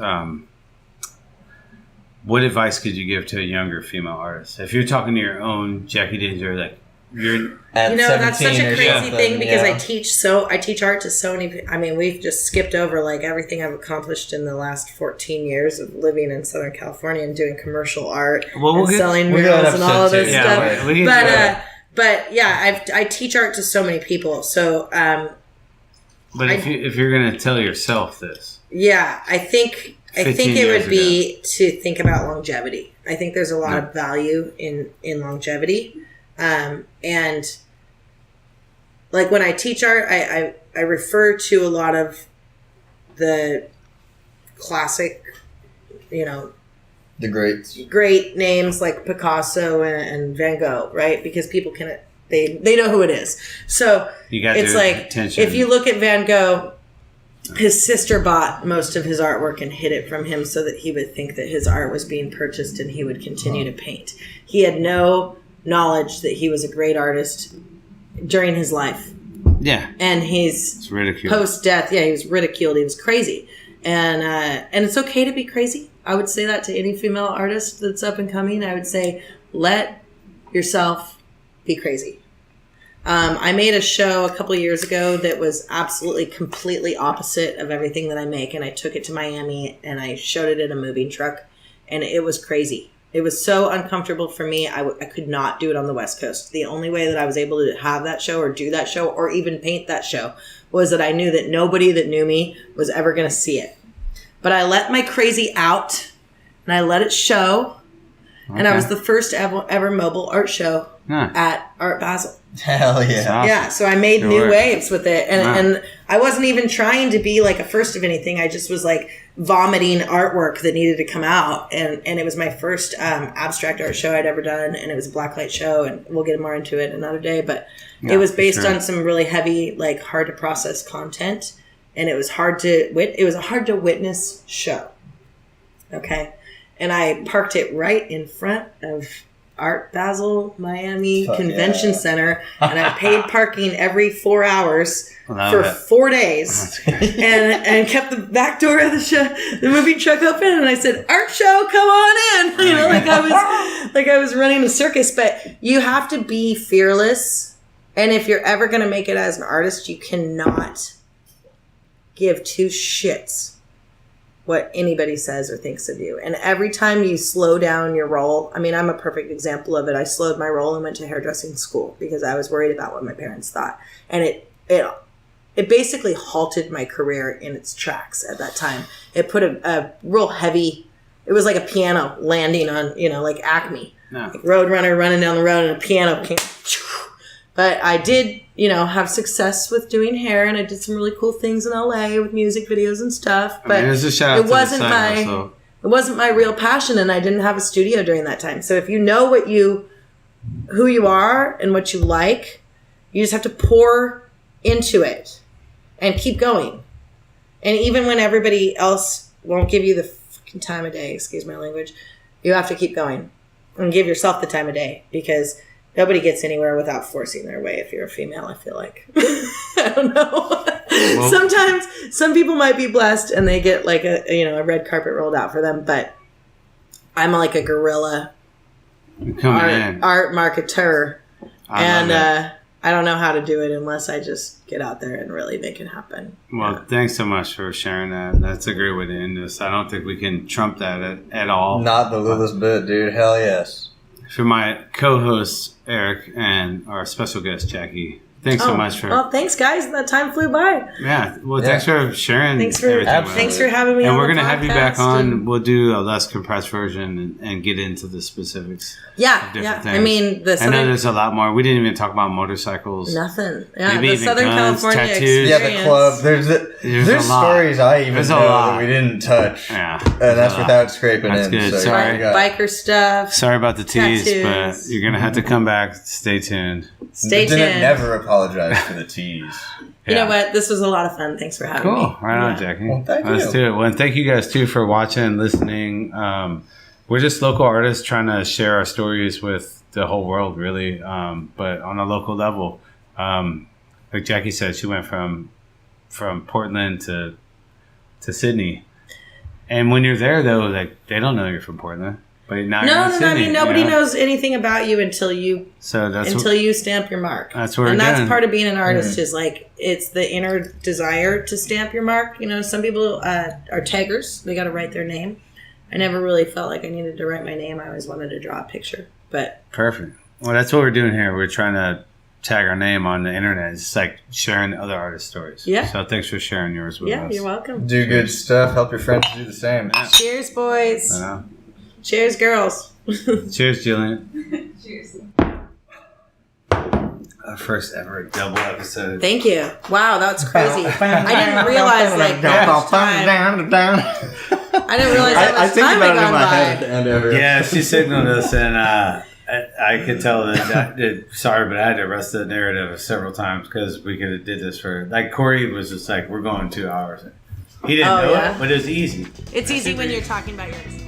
What advice could you give to a younger female artist? If you're talking to your own Jackie Danger, like you're... At that's such a crazy something, thing because yeah. I teach art to so many. I mean, we've just skipped over like everything I've accomplished in the last 14 years of living in Southern California and doing commercial art and selling murals and all of this stuff. But yeah, I teach art to so many people. So, but if you're gonna tell yourself this, yeah, I think it would be to think about longevity. I think there's a lot of value in longevity. And like when I teach art, I refer to a lot of the classic, you know, the great names like Picasso and Van Gogh, right? Because people they know who it is. So it's like, attention. If you look at Van Gogh, his sister bought most of his artwork and hid it from him so that he would think that his art was being purchased and he would continue to paint. He had no knowledge that he was a great artist during his life. Yeah. And he's post-death, he was ridiculed. He was crazy. And it's okay to be crazy. I would say that to any female artist that's up and coming. I would say, let yourself be crazy. I made a show a couple of years ago that was absolutely completely opposite of everything that I make. And I took it to Miami and I showed it in a moving truck. And it was crazy. It was so uncomfortable for me. I could not do it on the West Coast. The only way that I was able to have that show or do that show or even paint that show was that I knew that nobody that knew me was ever going to see it. But I let my crazy out and I let it show. Okay. And I was the first ever mobile art show at Art Basel. Hell yeah. Awesome. Yeah, so I made new waves with it. And I wasn't even trying to be like a first of anything. I just was like vomiting artwork that needed to come out. And it was my first abstract art show I'd ever done. And it was a blacklight show. And we'll get more into it another day. But it was based on some really heavy, like hard to process content. And it was it was a hard to witness show. Okay. And I parked it right in front of Art Basel Miami Convention Center, and I paid parking every 4 hours for 4 days, and kept the back door of the movie truck open, and I said, "Art show, come on in!" You know, like I was running a circus. But you have to be fearless, and if you're ever going to make it as an artist, you cannot give two shits what anybody says or thinks of you. And every time you slow down your roll, I mean, I'm a perfect example of it. I slowed my roll and went to hairdressing school because I was worried about what my parents thought. And it basically halted my career in its tracks at that time. It put a real heavy, it was like a piano landing on, like Acme. No. Like Roadrunner running down the road and a piano came. But I did, have success with doing hair, and I did some really cool things in LA with music videos and stuff. But it wasn't my real passion, and I didn't have a studio during that time. So if you know who you are and what you like, you just have to pour into it and keep going. And even when everybody else won't give you the fucking time of day, excuse my language, you have to keep going and give yourself the time of day, because nobody gets anywhere without forcing their way if you're a female, I feel like. I don't know. Well, sometimes some people might be blessed and they get like a red carpet rolled out for them, but I'm like a guerrilla art marketer. I don't know how to do it unless I just get out there and really make it happen. Well, thanks so much for sharing that. That's a great way to end this. I don't think we can trump that at all. Not the littlest bit, dude. Hell yes. For my co-host, Eric, and our special guest, Jackie, thanks so much for... Well, thanks, guys. That time flew by. Yeah. Well, thanks for sharing Thanks for having me on the podcast. And we're going to have you back on. We'll do a less compressed version and get into the specifics. Yeah. Things. I mean, I know there's a lot more. We didn't even talk about motorcycles. Nothing. Yeah, maybe the even Southern guns, California tattoos. experience. Yeah, the club. There's stories I even know that we didn't touch. Yeah. And that's without scraping that's in. Good. So sorry. Biker stuff. Sorry about the tease, tattoos. but you're going to have to come back. Stay tuned. Stay tuned. Never apologize for the tease. You know what? This was a lot of fun. Thanks for having me. Cool. Right on, Jackie. Well, thank you. Let's do it. Well, and thank you guys, too, for watching and listening. We're just local artists trying to share our stories with the whole world, really, but on a local level. Like Jackie said, she went from Portland to Sydney. And when you're there, though, like they don't know you're from Portland. But now you're in Sydney, I mean, nobody knows anything about you until you stamp your mark. That's where that's part of being an artist is like it's the inner desire to stamp your mark. You know, some people are taggers; they got to write their name. I never really felt like I needed to write my name. I always wanted to draw a picture. But perfect. Well, that's what we're doing here. We're trying to tag our name on the internet. It's like sharing other artist stories. Yeah. So thanks for sharing yours with us. Yeah, you're welcome. Do good stuff. Help your friends do the same. Yeah. Cheers, boys. Cheers, girls. Cheers, Jillian. Cheers. Our first ever double episode. Thank you. Wow, that's crazy. I didn't realize like that much time. I didn't realize that much time had gone by. Yeah, she signaled us, and I could tell that. Sorry, but I had to arrest the narrative several times because we could have did this for like Corey was just like, we're going 2 hours. He didn't know it, but it was easy. It's easy when you're talking about yours.